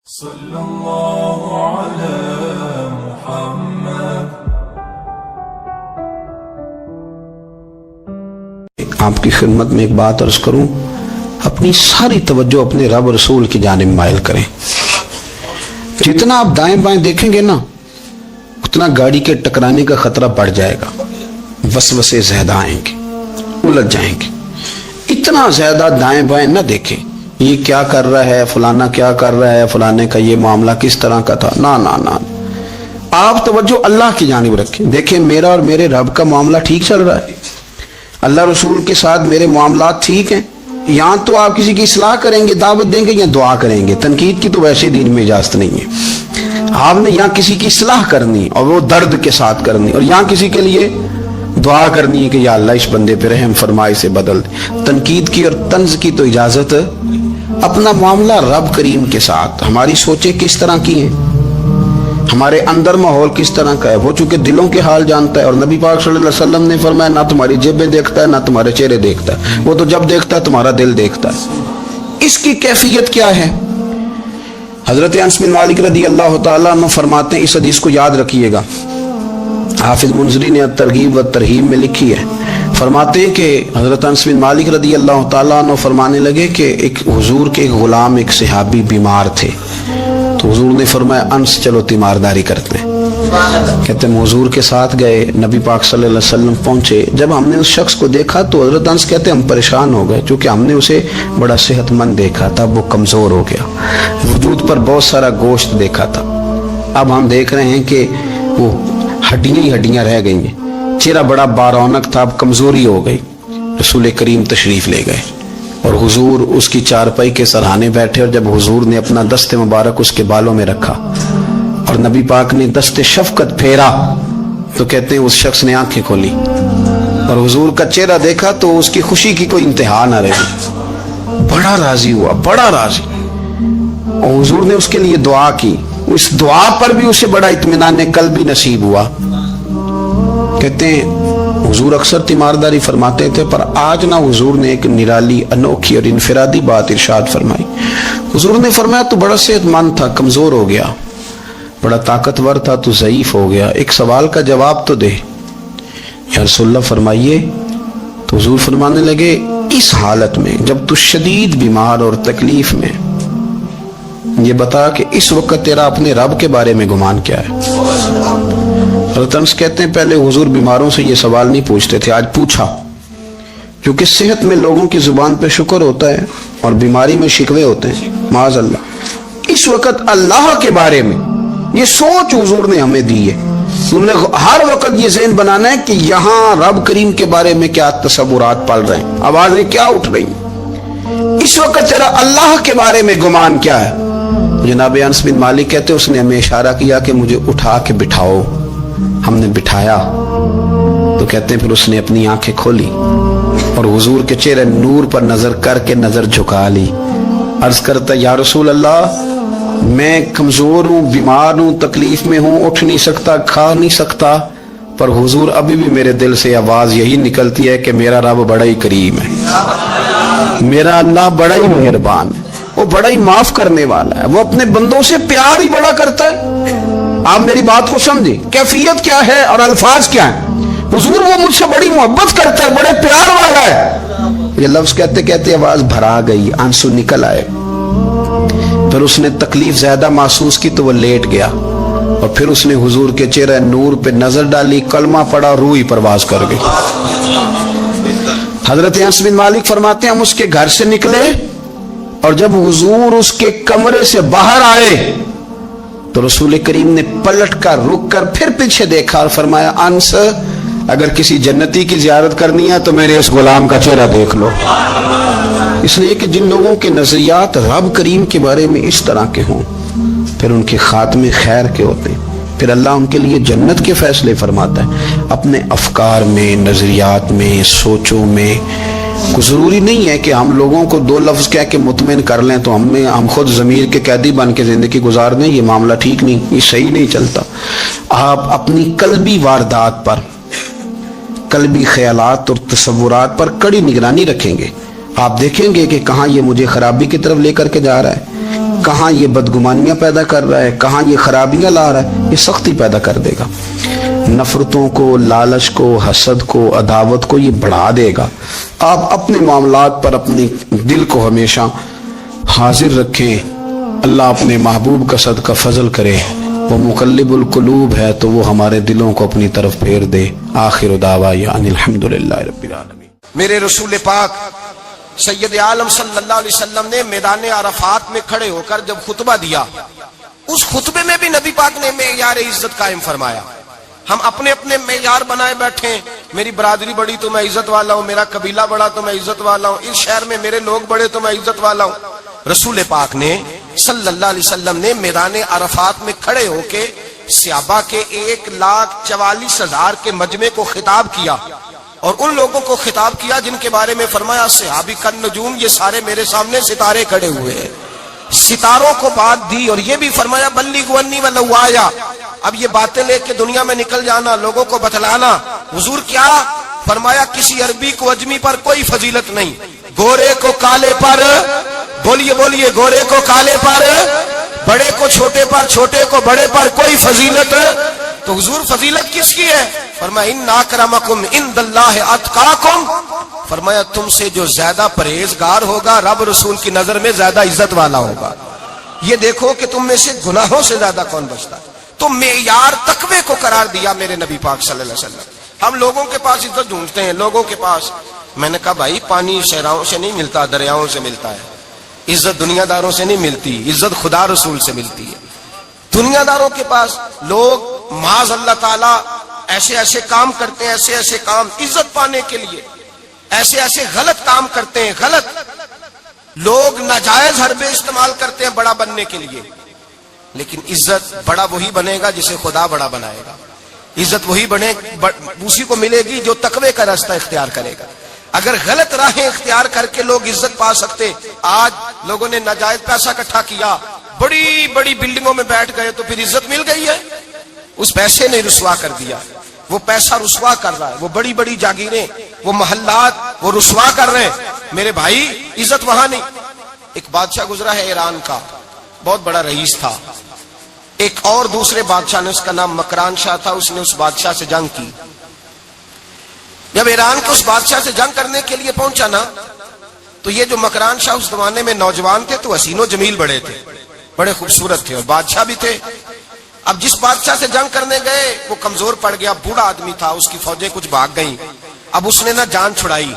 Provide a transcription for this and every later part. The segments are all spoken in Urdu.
صلی اللہ علی محمد۔ آپ کی خدمت میں ایک بات عرض کروں، اپنی ساری توجہ اپنے رب رسول کی جانب مائل کریں۔ جتنا آپ دائیں بائیں دیکھیں گے نا، اتنا گاڑی کے ٹکرانے کا خطرہ بڑھ جائے گا، وسوسے زیادہ آئیں گے، الجھ جائیں گے۔ اتنا زیادہ دائیں بائیں نہ دیکھیں، یہ کیا کر رہا ہے، فلانا کیا کر رہا ہے، فلانے کا یہ معاملہ کس طرح کا تھا، نہ نہ نہ، آپ توجہ اللہ کی جانب رکھیں۔ دیکھیں میرا اور میرے رب کا معاملہ ٹھیک چل رہا ہے، اللہ رسول کے ساتھ میرے معاملات ٹھیک ہیں۔ یہاں تو آپ کسی کی اصلاح کریں گے، دعوت دیں گے یا دعا کریں گے، تنقید کی تو ویسے دین میں اجازت نہیں ہے۔ آپ نے یہاں کسی کی اصلاح کرنی اور وہ درد کے ساتھ کرنی، اور یہاں کسی کے لیے دعا کرنی ہے کہ یا اللہ اس بندے پہ رحم فرمائے، سے بدل دے۔ تنقید کی اور طنز کی تو اجازت، اپنا معاملہ رب کریم کے ساتھ، ہماری سوچیں کس طرح کی ہیں، ہمارے اندر ماحول کس طرح کا ہے، وہ چونکہ دلوں کے حال جانتا ہے، اور نبی پاک صلی اللہ علیہ وسلم نے فرمایا نہ تمہاری جیبیں دیکھتا ہے نہ تمہارے چہرے دیکھتا ہے، وہ تو جب دیکھتا ہے تمہارا دل دیکھتا ہے۔ اس کی کیفیت کیا ہے؟ حضرت انس بن مالک رضی اللہ تعالیٰ عنہ فرماتے ہیں، اس حدیث کو یاد رکھیے گا، حافظ منذری نے ترغیب و ترہیب میں لکھی ہے، فرماتے ہیں کہ حضرت انس بن مالک رضی اللہ تعالیٰ عنہ فرمانے لگے کہ ایک حضور کے ایک غلام، ایک صحابی بیمار تھے، تو حضور نے فرمایا انس چلو تیمارداری کرتے ہیں۔ کہتے ہیں حضور کے ساتھ گئے، نبی پاک صلی اللہ علیہ وسلم پہنچے، جب ہم نے اس شخص کو دیکھا تو حضرت انس کہتے ہیں ہم پریشان ہو گئے، کیونکہ ہم نے اسے بڑا صحت مند دیکھا تھا، وہ کمزور ہو گیا، وجود پر بہت سارا گوشت دیکھا تھا، اب ہم دیکھ رہے ہیں کہ وہ ہڈیاں ہی ہڈیاں رہ گئی ہیں، چہرہ بڑا بارونق تھا، اب کمزوری ہو گئی۔ رسول کریم تشریف لے گئے اور حضور اس کی چارپائی کے سرہانے بیٹھے، اور جب حضور نے اپنا دست مبارک اس کے بالوں میں رکھا اور نبی پاک نے دست شفقت پھیرا، تو کہتے ہیں اس شخص نے آنکھیں کھولی اور حضور کا چہرہ دیکھا تو اس کی خوشی کی کوئی انتہا نہ رہی، بڑا راضی ہوا، بڑا راضی، اور حضور نے اس کے لیے دعا کی، اس دعا پر بھی اسے بڑا اطمینان قلب بھی نصیب ہوا۔ کہتے ہیں حضور اکثر تیمارداری فرماتے تھے، پر آج نہ حضور نے ایک نرالی، انوکھی اور انفرادی بات ارشاد فرمائی۔ حضور نے فرمایا تو بڑا صحت مند تھا، کمزور ہو گیا، بڑا طاقتور تھا تو ضعیف ہو گیا، ایک سوال کا جواب تو دے۔ یا رسول اللہ فرمائیے۔ تو حضور فرمانے لگے اس حالت میں جب تو شدید بیمار اور تکلیف میں، یہ بتا کہ اس وقت تیرا اپنے رب کے بارے میں گمان کیا ہے؟ حضرت انس کہتے ہیں پہلے حضور بیماروں سے یہ سوال نہیں پوچھتے تھے، آج پوچھا، کیونکہ صحت میں لوگوں کی زبان پہ شکر ہوتا ہے اور بیماری میں شکوے ہوتے ہیں، معاذ اللہ۔ اس وقت اللہ کے بارے میں یہ سوچ حضور نے ہمیں دی ہے، انہوں نے ہر وقت یہ ذہن بنانا ہے کہ یہاں رب کریم کے بارے میں کیا تصورات پل رہے ہیں، آوازیں کیا اٹھ رہی ہیں، اس وقت تیرا اللہ کے بارے میں گمان کیا ہے؟ جناب انس بن مالک کہتے اس نے ہمیں اشارہ کیا کہ مجھے اٹھا کے بٹھاؤ، ہم نے بٹھایا، تو کہتے ہیں پھر اس نے اپنی آنکھیں کھولی اور حضور کے چہرے نور پر نظر کر کے نظر جھکا لی، عرض کرتا یا رسول اللہ میں کمزور ہوں، بیمار ہوں، تکلیف میں ہوں، اٹھ نہیں سکتا، کھا نہیں سکتا، پر حضور ابھی بھی میرے دل سے آواز یہی نکلتی ہے کہ میرا رب بڑا ہی کریم ہے، میرا اللہ بڑا ہی مہربان ہے، وہ بڑا ہی معاف کرنے والا ہے، وہ اپنے بندوں سے پیار ہی بڑا کرتا ہے۔ آپ میری بات کو سمجھیں، کیفیت کیا ہے اور الفاظ کیا ہیں۔ حضور وہ مجھ سے بڑی محبت کرتا ہے، بڑے پیار والا ہے۔ یہ لفظ کہتے کہتے آواز بھرا گئی، آنسو نکل آئے، پھر اس نے تکلیف زیادہ محسوس کی تو وہ لیٹ گیا، اور پھر اس نے حضور کے چہرے نور پہ نظر ڈالی، کلمہ پڑھا، روح ہی پرواز کر گئی۔ حضرت انس بن مالک فرماتے ہیں ہم اس کے گھر سے نکلے، اور جب حضور اس کے کمرے سے باہر آئے تو رسول کریم نے پلٹ کر رک کر پھر پیچھے دیکھا اور فرمایا انس اگر کسی جنتی کی زیارت کرنی ہے تو میرے اس غلام کا چہرہ دیکھ لو۔ اس لیے کہ جن لوگوں کے نظریات رب کریم کے بارے میں اس طرح کے ہوں، پھر ان کے خاتمے خیر کے ہوتے ہیں، پھر اللہ ان کے لیے جنت کے فیصلے فرماتا ہے۔ اپنے افکار میں، نظریات میں، سوچوں میں ضروری نہیں ہے کہ ہم لوگوں کو دو لفظ کہہ کے مطمئن کر لیں تو ہم خود ضمیر کے قیدی بن کے زندگی گزار دیں، یہ معاملہ ٹھیک نہیں، یہ صحیح نہیں چلتا۔ آپ اپنی قلبی واردات پر، قلبی خیالات اور تصورات پر کڑی نگرانی رکھیں گے، آپ دیکھیں گے کہ کہاں یہ مجھے خرابی کی طرف لے کر کے جا رہا ہے، کہاں یہ بدگمانیاں پیدا کر رہا ہے، کہاں یہ خرابیاں لا رہا ہے، یہ سختی پیدا کر دے گا، نفرتوں کو، لالچ کو، حسد کو، عداوت کو یہ بڑھا دے گا۔ آپ اپنے معاملات پر اپنے دل کو ہمیشہ حاضر رکھیں، اللہ اپنے محبوب کا صدقہ فضل کرے، وہ مقلب القلوب ہے تو وہ ہمارے دلوں کو اپنی طرف پھیر دے۔ آخر دعوانا ان الحمدللہ رب العالمین۔ میرے رسول پاک سید عالم صلی اللہ علیہ وسلم نے میدان عرفات میں کھڑے ہو کر جب خطبہ دیا، اس خطبے میں بھی نبی پاک نے معیار عزت قائم فرمایا۔ ہم اپنے اپنے معیار بنائے بیٹھے ہیں، میری برادری بڑی تو میں عزت والا ہوں، میرا قبیلہ بڑا تو میں عزت والا ہوں، اس شہر میں میرے لوگ بڑے تو میں عزت والا ہوں۔ رسول پاک نے صلی اللہ علیہ وسلم نے میدان عرفات میں کھڑے ہو کے صحابہ کے 1,44,000 کے مجمع کو خطاب کیا، اور ان لوگوں کو خطاب کیا جن کے بارے میں فرمایا صحابی کن نجوم، یہ سارے میرے سامنے ستارے کھڑے ہوئے ہیں۔ ستاروں کو بات دی اور یہ بھی فرمایا بلغوا انی ولو آیا، اب یہ باتیں لے کے دنیا میں نکل جانا، لوگوں کو بتلانا۔ حضور کیا فرمایا؟ کسی عربی کو اجمی پر کوئی فضیلت نہیں، گورے کو کالے پر، بولیے بولیے، گورے کو کالے پر، بڑے کو چھوٹے پر، چھوٹے کو بڑے پر کوئی فضیلت۔ تو حضور فضیلت کس کی ہے؟ فرمایا ان اکرمکم عند اللہ اتقاکم، فرمایا تم سے جو زیادہ پرہیزگار ہوگا رب رسول کی نظر میں زیادہ عزت والا ہوگا۔ یہ دیکھو کہ تم میں سے گناہوں سے زیادہ کون بچتا ہے۔ تو معیار تقوی کو قرار دیا میرے نبی پاک صلی اللہ علیہ وسلم۔ ہم لوگوں کے پاس عزت ڈھونڈتے ہیں، لوگوں کے پاس، میں نے کہا بھائی پانی صحراؤں سے نہیں ملتا، دریاؤں سے ملتا ہے۔ عزت دنیا داروں سے نہیں ملتی، عزت خدا رسول سے ملتی ہے۔ دنیا داروں کے پاس لوگ معاذ اللہ تعالی ایسے ایسے کام کرتے ہیں، ایسے ایسے کام عزت پانے کے لیے، ایسے ایسے غلط کام کرتے ہیں، غلط لوگ ناجائز حربے استعمال کرتے ہیں بڑا بننے کے لیے۔ لیکن عزت بڑا وہی بنے گا جسے خدا بڑا بنائے گا، عزت وہی بنے اسی کو ملے گی جو تقوی کا راستہ اختیار کرے گا۔ اگر غلط راہیں اختیار کر کے لوگ عزت پا سکتے، آج لوگوں نے ناجائز پیسہ اکٹھا کیا، بڑی بڑی بلڈنگوں میں بیٹھ گئے تو پھر عزت مل گئی ہے؟ اس پیسے نے رسوا کر دیا، وہ پیسہ رسوا کر رہا ہے، وہ بڑی بڑی جاگیریں، وہ محلات وہ رسوا کر رہے ہیں۔ میرے بھائی عزت وہاں نہیں۔ ایک بادشاہ گزرا ہے ایران کا، بہت بڑا رئیس تھا، ایک اور دوسرے بادشاہ نے، اس کا نام مکران شاہ تھا، اس نے اس بادشاہ سے جنگ کی۔ جب ایران کے اس بادشاہ سے جنگ کرنے کے لیے پہنچا نا، تو یہ جو مکران شاہ اس زمانے میں نوجوان تھے تو حسین و جمیل بڑے تھے، بڑے خوبصورت تھے، اور بادشاہ بھی تھے۔ اب جس بادشاہ سے جنگ کرنے گئے وہ کمزور پڑ گیا، بوڑھا آدمی تھا، اس کی فوجیں کچھ بھاگ گئیں۔ اب اس نے نا جان چھڑائی،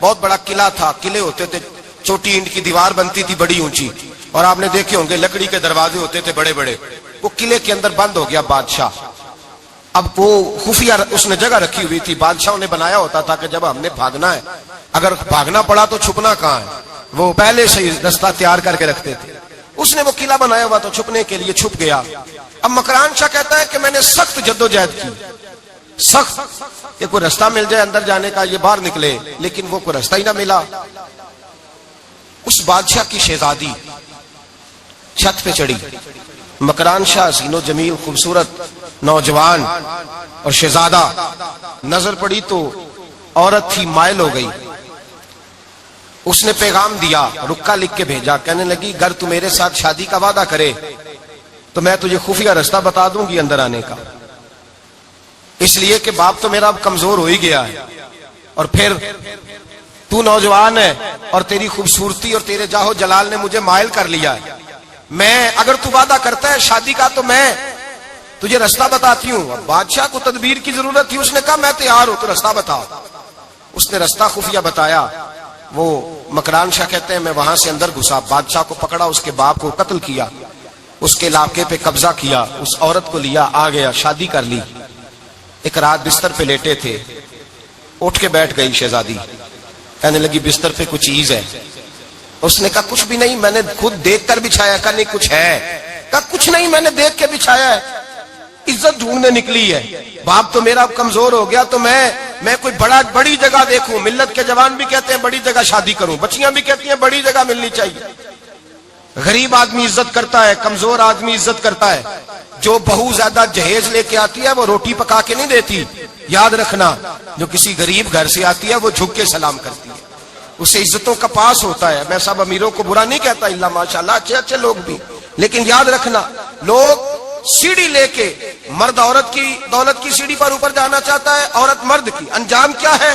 بہت بڑا قلعہ تھا، قلعے ہوتے تھے، چھوٹی اینٹ کی دیوار بنتی تھی بڑی اونچی، اور آپ نے دیکھے ہوں گے لکڑی کے دروازے ہوتے تھے بڑے بڑے۔ وہ قلعے کے اندر بند ہو گیا بادشاہ۔ اب وہ خفیہ اس نے جگہ رکھی ہوئی تھی، بادشاہوں نے بنایا ہوتا تھا کہ جب ہم نے بھاگنا ہے، اگر بھاگنا پڑا تو چھپنا کہاں ہے، وہ پہلے سے رستہ تیار کر کے رکھتے تھے۔ اس نے وہ قلعہ بنایا ہوا تو چھپنے کے لیے چھپ گیا۔ اب مکران شاہ کہتا ہے کہ میں نے سخت جدوجہد کی، سخت، کہ کوئی رستہ مل جائے اندر جانے کا، یہ باہر نکلے، لیکن وہ کوئی رستہ ہی نہ ملا۔ اس بادشاہ کی شہزادی چھت پہ چڑھی، مکران شاہ حسین و جمیل خوبصورت نوجوان اور شہزادہ، نظر پڑی تو عورت تھی، مائل ہو گئی۔ اس نے پیغام دیا، رکا لکھ کے بھیجا، کہنے لگی اگر تو میرے ساتھ شادی کا وعدہ کرے تو میں تجھے خفیہ رستہ بتا دوں گی اندر آنے کا، اس لیے کہ باپ تو میرا اب کمزور ہو ہی گیا ہے، اور پھر تو نوجوان ہے اور تیری خوبصورتی اور تیرے جاہو جلال نے مجھے مائل کر لیا ہے۔ میں اگر تو وعدہ کرتا ہے شادی کا تو میں تجھے رستہ بتاتی ہوں۔ اب بادشاہ کو تدبیر کی ضرورت تھی، اس نے کہا میں تیار ہوں، تو رستہ بتاؤ۔ اس نے رستہ خفیہ بتایا۔ وہ مکران شاہ کہتے ہیں میں وہاں سے اندر گھسا، بادشاہ کو پکڑا، اس کے باپ کو قتل کیا، اس کے علاقے پہ قبضہ کیا، اس عورت کو لیا، آ گیا، شادی کر لی۔ ایک رات بستر پہ لیٹے تھے، اٹھ کے بیٹھ گئی شہزادی، کہنے لگی بستر پہ کچھ چیز ہے۔ اس نے کہا کچھ بھی نہیں، میں نے خود دیکھ کر بچھایا۔ کہا نہیں کچھ ہے۔ کہا کچھ نہیں، میں نے دیکھ کے بچھایا ہے، عزت ڈھونڈنے نکلی ہے، باپ تو میرا کمزور ہو گیا، تو میں کوئی بڑی جگہ دیکھوں۔ ملت کے جوان بھی کہتے ہیں بڑی جگہ شادی کروں، بچیاں بھی کہتی ہیں بڑی جگہ ملنی چاہیے۔ غریب آدمی عزت کرتا ہے، کمزور آدمی عزت کرتا ہے۔ جو بہو زیادہ جہیز لے کے آتی ہے وہ روٹی پکا کے نہیں دیتی، یاد رکھنا، جو کسی غریب گھر سے آتی ہے وہ جھک کے سلام کرتی ہے۔ اسے عزتوں کا پاس ہوتا ہے. میں سب امیروں کو برا نہیں کہتا, اللہ ماشاءاللہ اچھے اچھے لوگ بھی, لیکن یاد رکھنا لوگ سیڑھی لے کے, مرد عورت کی دولت کی سیڑھی پر اوپر جانا چاہتا ہے, عورت مرد کی, انجام کیا ہے؟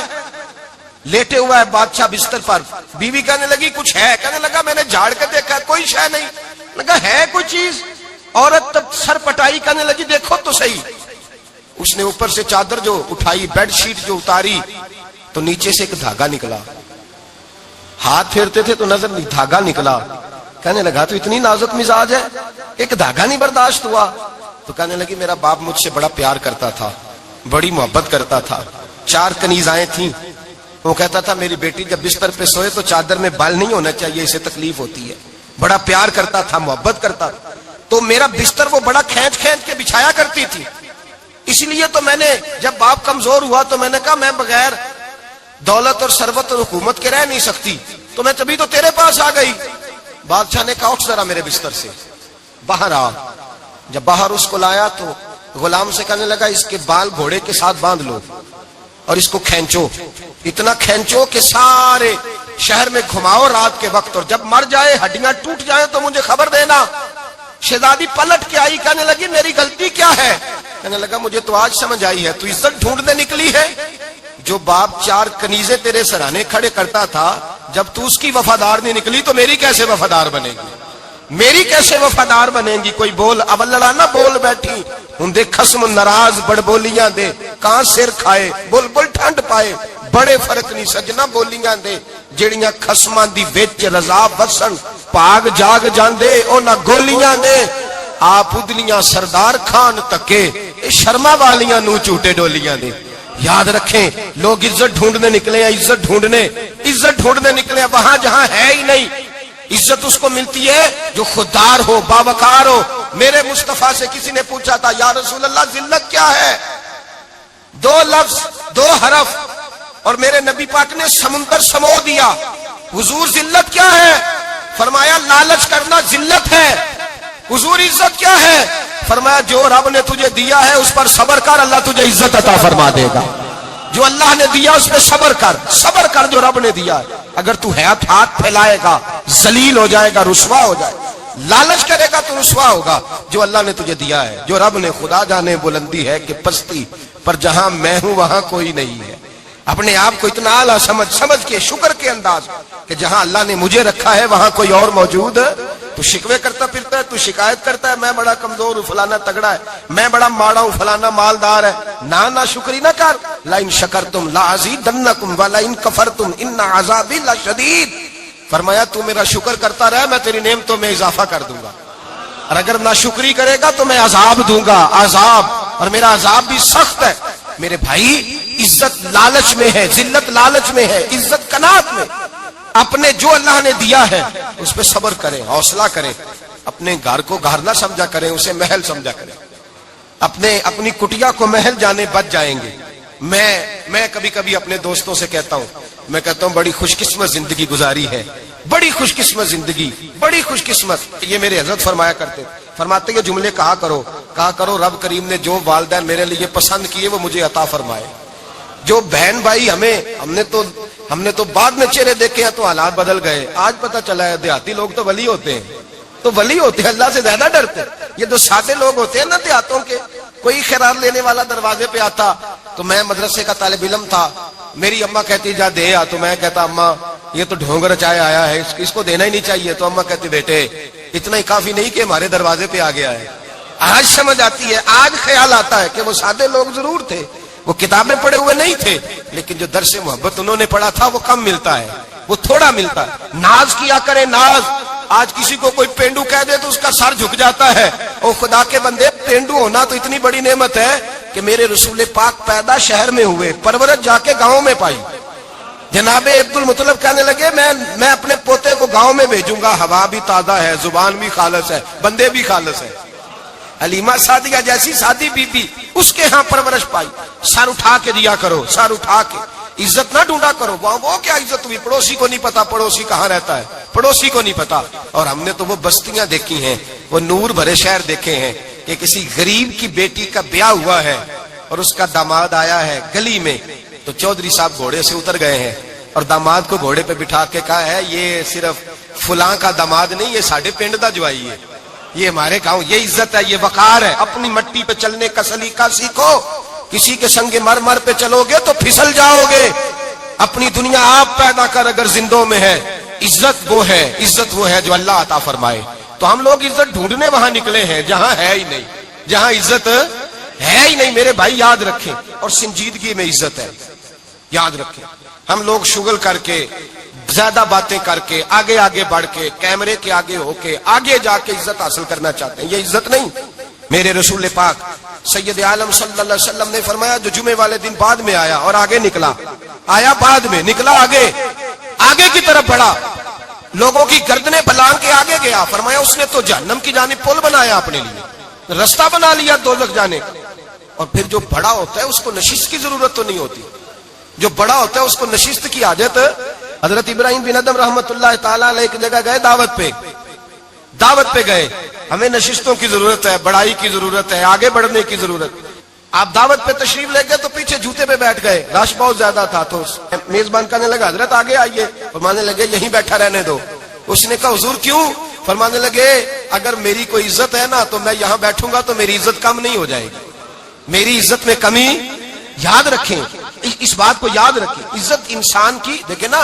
لیٹے ہوا ہے بادشاہ بستر پر, بیوی کہنے لگی کچھ ہے, کہنے لگا میں نے جھاڑ کے دیکھا کوئی شے نہیں, لگا ہے کوئی چیز, عورت تب سر پٹائی, کہنے لگی دیکھو تو صحیح. اس نے اوپر سے چادر جو اٹھائی, بیڈ شیٹ جو اتاری, تو نیچے سے ایک دھاگا نکلا, ہاتھ پھیرتے تھے تو نظر نہیں, دھاگا نکلا. کہنے لگا تو اتنی نازک مزاج ہے, ایک دھاگا نہیں برداشت ہوا. تو کہنے لگی میرا باپ مجھ سے بڑا پیار کرتا تھا, بڑی محبت کرتا تھا, 4 کنیزائیں تھیں, وہ کہتا تھا میری بیٹی جب بستر پہ سوئے تو چادر میں بال نہیں ہونا چاہیے, اسے تکلیف ہوتی ہے. بڑا پیار کرتا تھا, محبت کرتا تھا, تو میرا بستر وہ بڑا کھینچ کھینچ کے بچھایا کرتی تھی. اس لیے تو میں نے جب باپ کمزور ہوا تو میں نے کہا میں بغیر دولت اور ثروت اور حکومت کے رہ نہیں سکتی, تو میں تبھی تو تیرے پاس آ گئی. بادشاہ نے کہا اٹھ ذرا میرے بستر سے, باہر آ. جب باہر اس کو لایا تو غلام سے کہنے لگا اس کے بال گھوڑے کے ساتھ باندھ لو اور اس کو کھینچو, اتنا کھینچو کہ سارے شہر میں گھماؤ رات کے وقت, اور جب مر جائے ہڈیاں ٹوٹ جائیں تو مجھے خبر دینا. شہزادی پلٹ کے آئی, کہنے لگی میری غلطی کیا ہے؟ کہنے لگا مجھے تو آج سمجھ آئی ہے, تو عزت ڈھونڈنے نکلی ہے. جو باپ 4 کنیزیں تیرے سرانے کھڑے کرتا تھا, جب تو اس کی وفادار نہیں نکلی تو میری کیسے وفادار بنے گی, میری کیسے وفادار بنے گی؟ کوئی بول اول لڑانا بول بیٹھی ہوں دے خصم ناراض بڑ بولیاں دے, کہاں سر کھائے بول بول ٹھنڈ پائے, بڑے فرق نہیں سجنا بولیاں دے جڑیاں خصماں دی وچ رضا وسن, پاگ جاگ جاندے او نہ گولیاں دے. آپ ادلیاں سردار خان تکے, شرما والیاں نو چوٹے ڈولیاں دے. یاد رکھیں لوگ عزت ڈھونڈنے نکلے ہیں, عزت ڈھونڈنے نکلے ہیں وہاں جہاں ہے ہی نہیں. عزت اس کو ملتی ہے جو خوددار ہو, باوقار ہو. میرے مصطفیٰ سے کسی نے پوچھا تھا یا رسول اللہ ذلت کیا ہے؟ 2 لفظ 2 حرف, اور میرے نبی پاک نے سمندر سمو دیا. حضور ذلت کیا ہے؟ فرمایا لالچ کرنا ذلت ہے. حضور عزت کیا ہے؟ فرمایا جو رب نے تجھے دیا ہے اس پر صبر کر, اللہ تجھے عزت عطا فرما دے گا. جو اللہ نے دیا اس پہ صبر کر جو رب نے دیا. اگر تو ہاتھ پھیلائے گا ذلیل ہو جائے گا, رسوا ہو جائے گا. لالچ کرے گا تو رسوا ہوگا. جو اللہ نے تجھے دیا ہے, جو رب نے, خدا جانے بلندی ہے کہ پستی, پر جہاں میں ہوں وہاں کوئی نہیں ہے. اپنے آپ کو اتنا اعلیٰ سمجھ کے شکر کے انداز کہ جہاں اللہ نے مجھے رکھا ہے وہاں کوئی اور موجود. تو شکوے کرتا پھرتا ہے, تو شکایت کرتا ہے میں بڑا کمزور ہوں, فلانا تگڑا ہے, میں بڑا ماڑا ہوں, فلانا مالدار ہے. نہ شکری نہ کر. لئن شکرتم لازیدنکم ولئن کفرتم ان عذابی لشدید. فرمایا تو میرا شکر کرتا رہے, میں تیری نعمتوں میں اضافہ کر دوں گا, اور اگر ناشکری کرے گا تو میں عذاب دوں گا, عذاب, اور میرا عذاب بھی سخت ہے. میرے بھائی عزت لالچ میں ہے, ذلت لالچ میں ہے, عزت قناعت میں. اپنے جو اللہ نے دیا ہے اس پہ صبر کریں, حوصلہ کریں. اپنے گھر کو گھر نہ سمجھا کریں, اسے محل سمجھا کریں. اپنی کٹیا کو محل جانے بچ جائیں گے. میں کبھی کبھی اپنے دوستوں سے کہتا ہوں بڑی خوش قسمت زندگی گزاری ہے, بڑی خوش قسمت زندگی, بڑی خوش قسمت. یہ میرے حضرت فرماتے یہ جملے کہا کرو رب کریم نے جو والدین میرے لیے پسند کیے وہ مجھے عطا فرمائے. جو بہن بھائی ہم نے تو بعد میں چہرے دیکھے ہیں تو حالات بدل گئے. آج پتہ چلا ہے دیہاتی لوگ تو ولی ہوتے ہیں, اللہ سے زیادہ ڈرتے. یہ جو سادے لوگ ہوتے ہیں نا دیہاتوں کے, کوئی خیرات لینے والا دروازے پہ آتا تو میں مدرسے کا طالب علم تھا, میری اماں کہتی جا دے آ, تو میں کہتا اماں یہ تو ڈھونگ رچائے آیا ہے, اس کو دینا ہی نہیں چاہیے. تو اماں کہتی بیٹے اتنا ہی کافی نہیں کہ ہمارے دروازے پہ آ گیا ہے. آج سمجھ آتی ہے, آج خیال آتا ہے کہ وہ سادے لوگ ضرور تھے, وہ کتابیں پڑھے ہوئے نہیں تھے, لیکن جو درس محبت انہوں نے پڑھا تھا وہ کم ملتا ہے, وہ تھوڑا ملتا ہے. ناز کیا کرے ناز. آج کسی کو کوئی پینڈو کہہ دے تو اس کا سر جھک جاتا ہے. او خدا کے بندے, پینڈو ہونا تو اتنی بڑی نعمت ہے کہ میرے رسول پاک پیدا شہر میں ہوئے, پرورش جا کے گاؤں میں پائی. جناب عبد المطلب کہنے لگے میں اپنے پوتے کو گاؤں میں بھیجوں گا, ہوا بھی تازہ ہے, زبان بھی خالص ہے, بندے بھی خالص ہے. حلیمہ سعدیہ جیسی سادی بی بی, اس کے ہاں پرورش پائی. سر اٹھا کے دیا کرو, سر اٹھا کے. عزت نہ ڈھونڈا کرو, وہ کیا عزت ہوئی, پڑوسی کو نہیں پتا پڑوسی کہاں رہتا ہے, پڑوسی کو نہیں پتا. اور ہم نے تو وہ بستیاں دیکھی ہیں, وہ نور بھرے شہر دیکھے ہیں کہ کسی غریب کی بیٹی کا بیاہ ہوا ہے اور اس کا داماد آیا ہے گلی میں, تو چودھری صاحب گھوڑے سے اتر گئے ہیں, اور داماد کو گھوڑے پہ بٹھا کے کہا ہے یہ صرف فلاں کا داماد نہیں، یہ ساڑھے پنڈ دا جوائی ہے، یہ ہمارے گاؤں، یہ عزت ہے، یہ وقار ہے۔ اپنی مٹی پہ چلنے کا سلیقہ سیکھو، کسی کے سنگ مرمر پہ چلو گے تو پھسل جاؤ گے۔ اپنی دنیا آپ پیدا کر اگر زندوں میں ہے، عزت وہ ہے جو اللہ عطا فرمائے۔ تو ہم لوگ عزت ڈھونڈنے وہاں نکلے ہیں جہاں ہے ہی نہیں، جہاں عزت ہے ہی نہیں۔ میرے بھائی یاد رکھیں، اور سنجیدگی میں عزت ہے، یاد رکھیں۔ ہم لوگ شغل کر کے، زیادہ باتیں کر کے، آگے آگے بڑھ کے، کیمرے کے آگے ہو کے، آگے جا کے عزت حاصل کرنا چاہتے ہیں، یہ عزت نہیں۔ میرے رسول پاک سید عالم صلی اللہ علیہ وسلم نے فرمایا جو جمعے والے دن بعد میں آیا اور آگے نکلا، آیا بعد میں، نکلا آگے کی طرف بڑھا، لوگوں کی گردنیں بلان کے آگے گیا، فرمایا اس نے تو جہنم کی جانب پل بنایا، اپنے لیے رستہ بنا لیا دوزخ جانے کا۔ اور پھر جو بڑا ہوتا ہے اس کو نشست کی ضرورت تو نہیں ہوتی، جو بڑا ہوتا ہے اس کو نشست کی عادت۔ حضرت ابراہیم بن ادم رحمت اللہ تعالیٰ علیہ ایک جگہ گئے، دعوت پہ گئے، ہمیں نشستوں کی ضرورت ہے، بڑائی کی ضرورت ہے، آگے بڑھنے کی ضرورت۔ آپ دعوت پہ تشریف لے گئے تو پیچھے جوتے پہ بیٹھ گئے، رش بہت زیادہ تھا، تو میزبان کہنے لگا حضرت آگے آئیے، فرمانے لگے یہیں بیٹھا رہنے دو۔ اس نے کہا حضور کیوں؟ فرمانے لگے اگر میری کوئی عزت ہے نا تو میں یہاں بیٹھوں گا تو میری عزت کم نہیں ہو جائے گی، میری عزت میں کمی۔ یاد رکھیں، اس بات کو یاد رکھیں، عزت انسان کی، دیکھیں نا،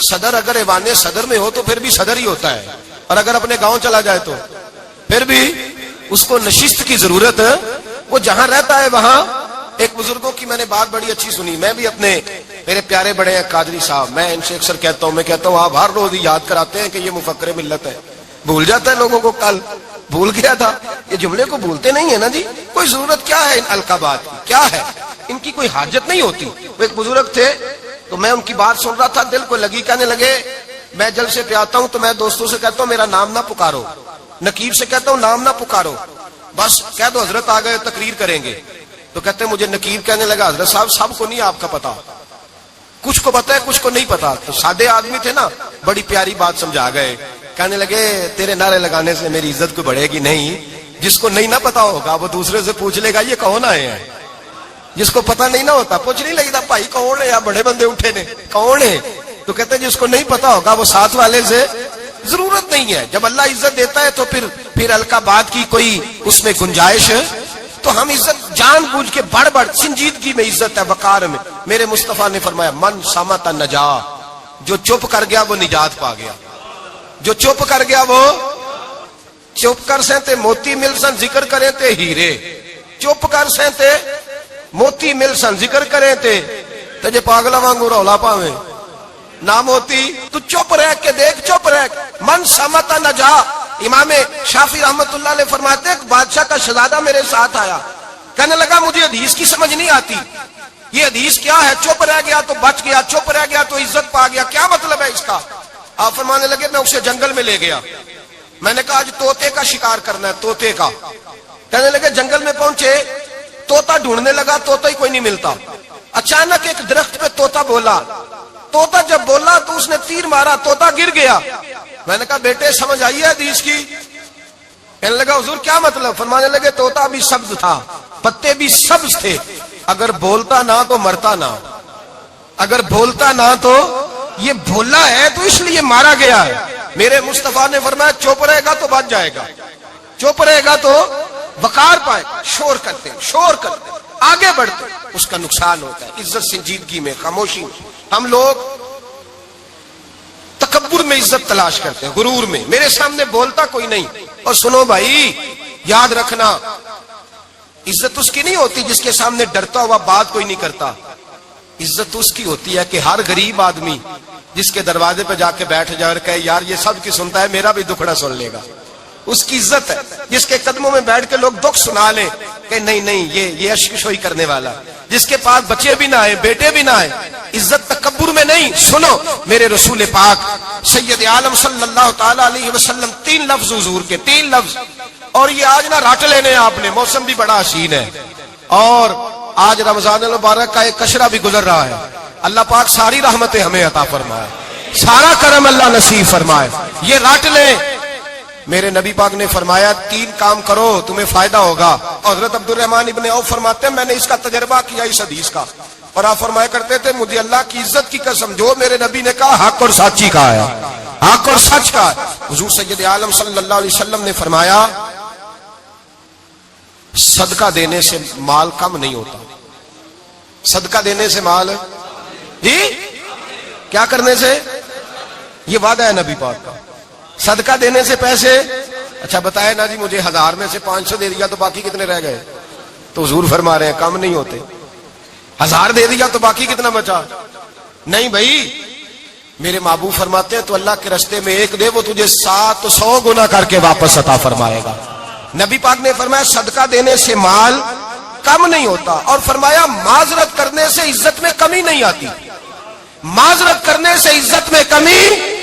صدر اگر ایوان صدر میں ہو تو پھر بھی صدر ہی ہوتا ہے، اور اگر اپنے گاؤں چلا جائے تو پھر بھی اس کو نشست کی ضرورت ہے، وہ جہاں رہتا ہے وہاں۔ ایک بزرگوں کی میں نے بات بڑی اچھی سنی، میں بھی میرے پیارے بڑے ہیں قادری صاحب، میں ان سے اکثر کہتا ہوں آپ ہر روز یاد کراتے ہیں کہ یہ مفکر ملت ہے، بھول جاتا ہے لوگوں کو، کل بھول گیا تھا، یہ جملے کو بھولتے نہیں ہے نا جی، کوئی ضرورت کیا ہے ان القابات کی، کیا ہے ان کی، کوئی حاجت نہیں ہوتی۔ وہ ایک بزرگ تھے تو میں ان کی بات سن رہا تھا، دل کو لگی، کہنے لگے میں جلسے پہ آتا ہوں تو میں دوستوں سے کہتا ہوں میرا نام نہ پکارو، نقیب سے کہتا ہوں نام نہ پکارو، بس کہہ دو حضرت آ گئے تقریر کریں گے۔ تو کہتے ہیں مجھے نقیب کہنے لگا حضرت صاحب سب کو نہیں آپ کا پتا، کچھ کو پتا ہے کچھ کو نہیں پتا۔ تو سادے آدمی تھے نا، بڑی پیاری بات سمجھا گئے، کہنے لگے تیرے نعرے لگانے سے میری عزت کو بڑھے گی نہیں، جس کو نہیں نہ پتا ہوگا وہ دوسرے سے پوچھ لے گا یہ کون آئے ہیں، جس کو پتا نہیں نہ ہوتا پوچھ نہیں لگتا بھائی کون ہے، یا بڑے بندے اٹھے نے کون ہے، تو کہتے ہیں جس کو نہیں پتا ہوگا وہ ساتھ والے سے ضرورت نہیں ہے۔ جب اللہ عزت دیتا ہے تو پھر القابات کی کوئی اس میں گنجائش ہے، تو ہم عزت جان بوجھ کے بڑھ سنجیدگی میں عزت ہے، وقار میں۔ میرے مصطفیٰ نے فرمایا من صمت نجا، جو چپ کر گیا وہ نجات پا گیا، جو چپ کر گیا وہ چپ کر سہتے موتی مل سن ذکر کریں تے ہیرے، چپ کر سہتے موتی مل سن ذکر کریں تے جے پاگلا وانگو رولا پاویں نہ موتی، تو چپ رہ کے دیکھ، چپ رہ من صمت نجا۔ امام شافعی رحمت اللہ علیہ فرماتے ہیں ایک بادشاہ کا شہزادہ میرے ساتھ آیا، کہنے لگا مجھے حدیث کی سمجھ نہیں آتی، یہ حدیث کیا ہے، چپ رہ گیا تو بچ گیا، چپ رہ گیا تو عزت پا گیا، کیا مطلب ہے اس کا؟ آپ فرمانے لگے میں اسے جنگل میں لے گیا، میں نے کہا آج طوطے کا شکار کرنا ہے، طوطے کا۔ کہنے لگے جنگل میں پہنچے، طوطا ڈھونڈنے لگا، طوطا ہی کوئی نہیں ملتا۔ اچانک ایک درخت پہ طوطا بولا، طوطا جب بولا تو اس نے تیر مارا، طوطا گر گیا۔ میں نے کہا بیٹے سمجھ آئی ہے حدیث کی؟ کہنے لگا حضور کیا مطلب؟ فرمانے لگے طوطا بھی سبز تھا، پتے بھی سبز تھے، اگر بولتا نہ تو مرتا نہ، اگر بولتا نہ تو یہ بولا ہے تو اس لیے مارا گیا ہے۔ میرے مصطفیٰ نے فرمایا چپ رہے گا تو بچ جائے گا، چپ رہے گا تو وقار پائے، شور کرتے آگے بڑھتے اس کا نقصان ہوتا ہے۔ عزت سنجیدگی میں، خاموشی میں۔ ہم لوگ تکبر میں عزت تلاش کرتے ہیں، غرور میں، میرے سامنے بولتا کوئی نہیں۔ اور سنو بھائی یاد رکھنا، عزت اس کی نہیں ہوتی جس کے سامنے ڈرتا ہوا بات کوئی نہیں کرتا، عزت اس کی ہوتی ہے کہ ہر غریب آدمی جس کے دروازے پہ جا کے بیٹھ جائے اور کہے یار یہ سب کی سنتا ہے میرا بھی دکھڑا سن لے گا، اس کی عزت ہے۔ جس کے قدموں میں بیٹھ کے لوگ دکھ سنا لیں کہ نہیں یہ اشکشوئی کرنے والا، جس کے پاس بچے بھی نہ آئے بیٹے بھی نہ آئے، عزت تکبر میں نہیں۔ سنو میرے رسول پاک سید عالم صلی اللہ تعالی علیہ وسلم 3 لفظ حضور کے، 3 لفظ، اور یہ آج نہ رٹ لینے آپ نے، موسم بھی بڑا حسین ہے اور آج رمضان المبارک کا ایک کشرہ بھی گزر رہا ہے۔ اللہ پاک ساری رحمتیں ہمیں عطا فرمائے، سارا کرم اللہ نصیب فرمائے، یہ رٹ لیں۔ میرے نبی پاک نے فرمایا 3 کام کرو تمہیں فائدہ ہوگا۔ حضرت عبد الرحمن ابن عوف فرماتے ہیں میں نے اس کا تجربہ کیا اس حدیث کا، اور آپ فرمایا کرتے تھے مجھے اللہ کی عزت کی قسم جو میرے نبی نے کہا حق اور سچی کہا ہے، حق اور سچ کا ہے۔ حضور سید عالم صلی اللہ علیہ وسلم نے فرمایا صدقہ دینے سے مال کم نہیں ہوتا، صدقہ دینے سے مال جی کیا کرنے سے، یہ وعدہ ہے نبی پاک کا، صدقہ دینے سے پیسے، اچھا بتائے نا جی مجھے 1000 میں سے 500 دے دیا تو باقی کتنے رہ گئے، تو حضور فرما رہے ہیں کم نہیں ہوتے، 1000 دے دیا تو باقی کتنا بچا، نہیں بھائی میرے محبوب فرماتے ہیں تو اللہ کے رستے میں ایک دے وہ تجھے 700 گنا کر کے واپس عطا فرمائے گا۔ نبی پاک نے فرمایا صدقہ دینے سے مال کم نہیں ہوتا، اور فرمایا معذرت کرنے سے عزت میں کمی نہیں آتی، معذرت کرنے سے عزت میں کمی،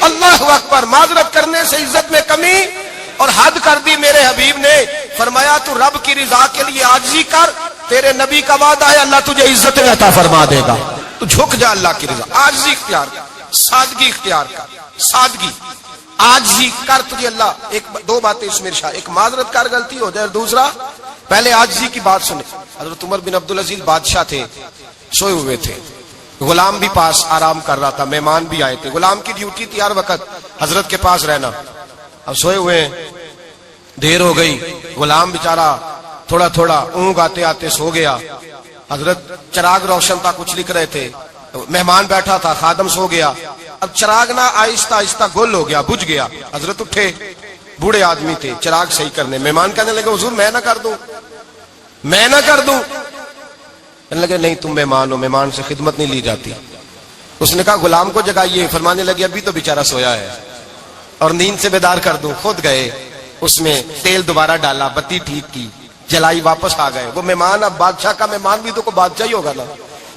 اللہ اکبر، معذرت کرنے سے عزت میں کمی، اور حد کر دی میرے حبیب نے، فرمایا تو رب کی رضا کے لیے عاجزی کر، تیرے نبی کا وعدہ ہے اللہ تجھے عزت عطا فرما دے گا، تو جھک جا اللہ کی رضا، عاجزی اختیار کر، سادگی اختیار کر، سادگی عاجزی کر، تجھے اللہ ایک دو باتیں اس میں ارشاد، ایک معذرت کر غلطی ہو جائے، اور دوسرا پہلے عاجزی کی بات سنے۔ حضرت عمر بن عبدالعزیز بادشاہ تھے، سوئے ہوئے تھے، غلام بھی پاس آرام کر رہا تھا، مہمان بھی آئے تھے، غلام کی ڈیوٹی تھی ہر وقت حضرت کے پاس رہنا، اب سوئے ہوئے ہیں، دیر ہو گئی، غلام بیچارہ تھوڑا تھوڑا اونگ آتے آتے سو گیا، حضرت چراغ روشن تھا کچھ لکھ رہے تھے، مہمان بیٹھا تھا، خادم سو گیا، اب چراغ نہ آہستہ آہستہ گل ہو گیا، بجھ گیا، حضرت اٹھے، بوڑھے آدمی تھے، چراغ صحیح کرنے، مہمان کہنے لگے حضور میں نہ کر دوں، میں نہ کر دوں، کہنے لگے نہیں تم مہمان ہو، مہمان سے خدمت نہیں لی جاتی۔ اس نے کہا غلام کو جگائیے، فرمانے لگے ابھی تو بیچارہ سویا ہے اور نیند سے بیدار کر دوں، خود گئے، اس میں تیل دوبارہ ڈالا، بتی ٹھیک کی، جلائی، واپس آ گئے، وہ مہمان اب بادشاہ کا مہمان بھی تو کوئی بادشاہ ہی ہوگا نا،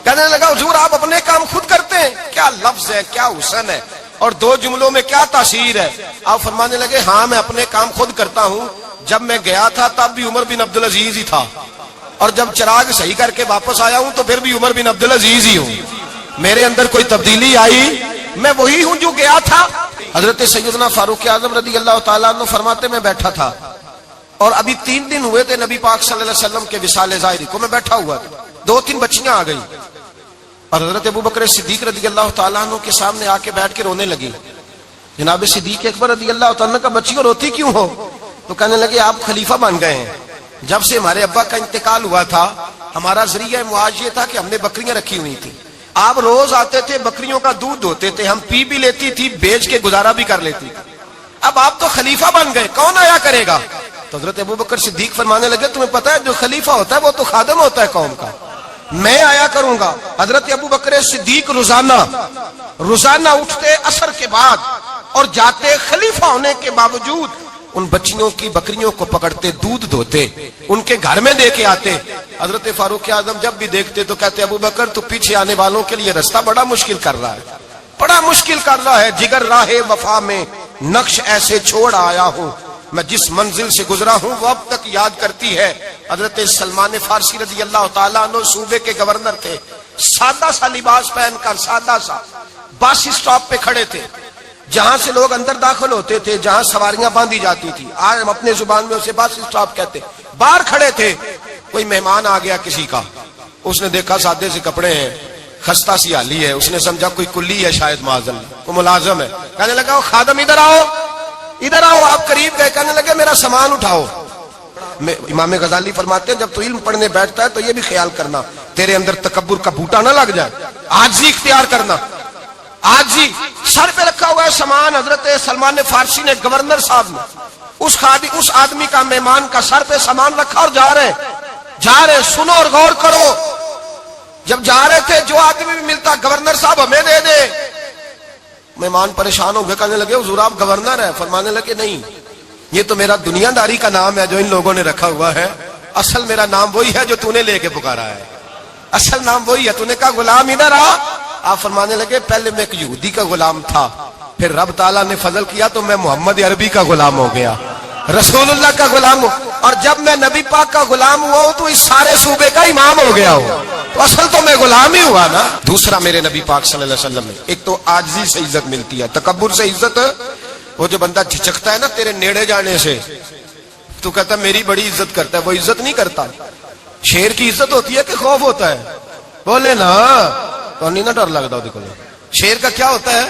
کہنے لگا حضور آپ اپنے کام خود کرتے ہیں، کیا لفظ ہے، کیا حسن ہے، اور دو جملوں میں کیا تاثیر ہے۔ آپ فرمانے لگے ہاں میں اپنے کام خود کرتا ہوں، جب میں گیا تھا تب بھی عمر بن عبدالعزیز ہی تھا، اور جب چراغ صحیح کر کے واپس آیا ہوں تو پھر بھی عمر بن عبدالعزیز ہی ہوں، میرے اندر کوئی تبدیلی آئی، میں وہی ہوں جو گیا تھا۔ حضرت سیدنا فاروق اعظم رضی اللہ تعالیٰ عنہ فرماتے میں بیٹھا تھا، اور ابھی 3 دن ہوئے تھے نبی پاک صلی اللہ علیہ وسلم کے وصال ظاہری کو، میں بیٹھا ہوا تھا، 2-3 بچیاں آ گئی، اور حضرت ابوبکر صدیق رضی اللہ تعالیٰ عنہ کے سامنے آ کے بیٹھ کے رونے لگی۔ جناب صدیق اکبر رضی اللہ تعالیٰ عنہ کا بچیوں روتی کیوں ہو؟ تو کہنے لگے آپ خلیفہ بن گئے ہیں، جب سے ہمارے ابا کا انتقال ہوا تھا ہمارا ذریعہ معاش یہ تھا کہ ہم نے بکریاں رکھی ہوئی تھی، آپ روز آتے تھے، بکریوں کا دودھ دھوتے تھے، ہم پی بھی لیتی تھی، بیچ کے گزارا بھی کر لیتی تھی، اب آپ تو خلیفہ بن گئے، کون آیا کرے گا؟ تو حضرت ابوبکر صدیق فرمانے لگے تمہیں پتہ ہے جو خلیفہ ہوتا ہے وہ تو خادم ہوتا ہے قوم کا، میں آیا کروں گا۔ حضرت ابوبکر صدیق روزانہ اٹھتے عصر کے بعد اور جاتے، خلیفہ ہونے کے باوجود ان بچیوں کی بکریوں کو پکڑتے، دودھ دھوتے، ان کے گھر میں دے کے آتے۔ حضرت فاروق اعظم جب بھی دیکھتے تو کہتے ابوبکر تو پیچھے آنے والوں کے لیے راستہ بڑا مشکل کر رہا ہے، بڑا مشکل کر رہا ہے، جگر راہ وفا میں نقش ایسے چھوڑ آیا ہوں، میں جس منزل سے گزرا ہوں وہ اب تک یاد کرتی ہے۔ حضرت سلمان فارسی رضی اللہ تعالیٰ عنہ صوبے کے گورنر تھے، سادہ سا لباس پہن کر، سادہ سا، بس اسٹاپ پہ کھڑے تھے، جہاں سے لوگ اندر داخل ہوتے تھے، جہاں سواریاں باندھی جاتی تھی، آج ہم اپنے زبان میں اسے بس اسٹاپ کہتے، باہر کھڑے تھے۔ کوئی مہمان آ گیا کسی کا، اس نے دیکھا سادے سے کپڑے ہیں، خستہ سی حالی ہے، اس نے سمجھا کوئی کلی ہے، شاید معاذ اللہ کوئی ملازم ہے، کہنے لگا وہ خادم ادھر آؤ، ادھر آؤ، آپ قریب گئے، کہنے لگے میرا سامان اٹھاؤ۔ امام غزالی فرماتے ہیں جب تو علم پڑھنے بیٹھتا ہے تو یہ بھی خیال کرنا تیرے اندر تکبر کا بوٹا نہ لگ جائے، عاجزی اختیار کرنا، عاجزی۔ سر پہ رکھا ہوا ہے سامان، حضرت سلمان فارسی نے، گورنر صاحب نے، اس آدمی کا، مہمان کا سر پہ سامان رکھا اور جا رہے، سنو اور غور کرو، جب جا رہے تھے جو آدمی بھی ملتا گورنر صاحب ہمیں دے دے، مہمان پریشان ہو گئے، کہنے لگے حضور آپ گورنر ہیں؟ فرمانے لگے نہیں، یہ تو میرا دنیا داری کا نام ہے جو ان لوگوں نے رکھا ہوا ہے، اصل میرا نام وہی ہے جو تو نے لے کے پکارا ہے، اصل نام وہی ہے۔ تو نے کہا غلام ادھر آ، آپ فرمانے لگے پہلے میں ایک یہودی کا غلام تھا، پھر رب تعالیٰ نے فضل کیا تو میں محمد عربی کا غلام ہو گیا، رسول اللہ کا غلام ہوں، اور جب میں نبی پاک کا غلام ہوا ہوں تو اس سارے صوبے کا امام ہو گیا ہوں، تو اصل تو میں غلام ہی ہوا نا۔ دوسرا میرے نبی پاک صلی اللہ علیہ وسلم نے، ایک تو عاجزی سے عزت ملتی ہے، تکبر سے عزت، وہ جو بندہ جھجکتا ہے نا تیرے نیڑے جانے سے، تو کہتا ہے میری بڑی عزت کرتا ہے، وہ عزت نہیں کرتا۔ شیر کی عزت ہوتی ہے کہ خوف ہوتا ہے؟ بولے نا تو نہیں نا ڈر لگتا دیکھو شیر کا کیا ہوتا ہے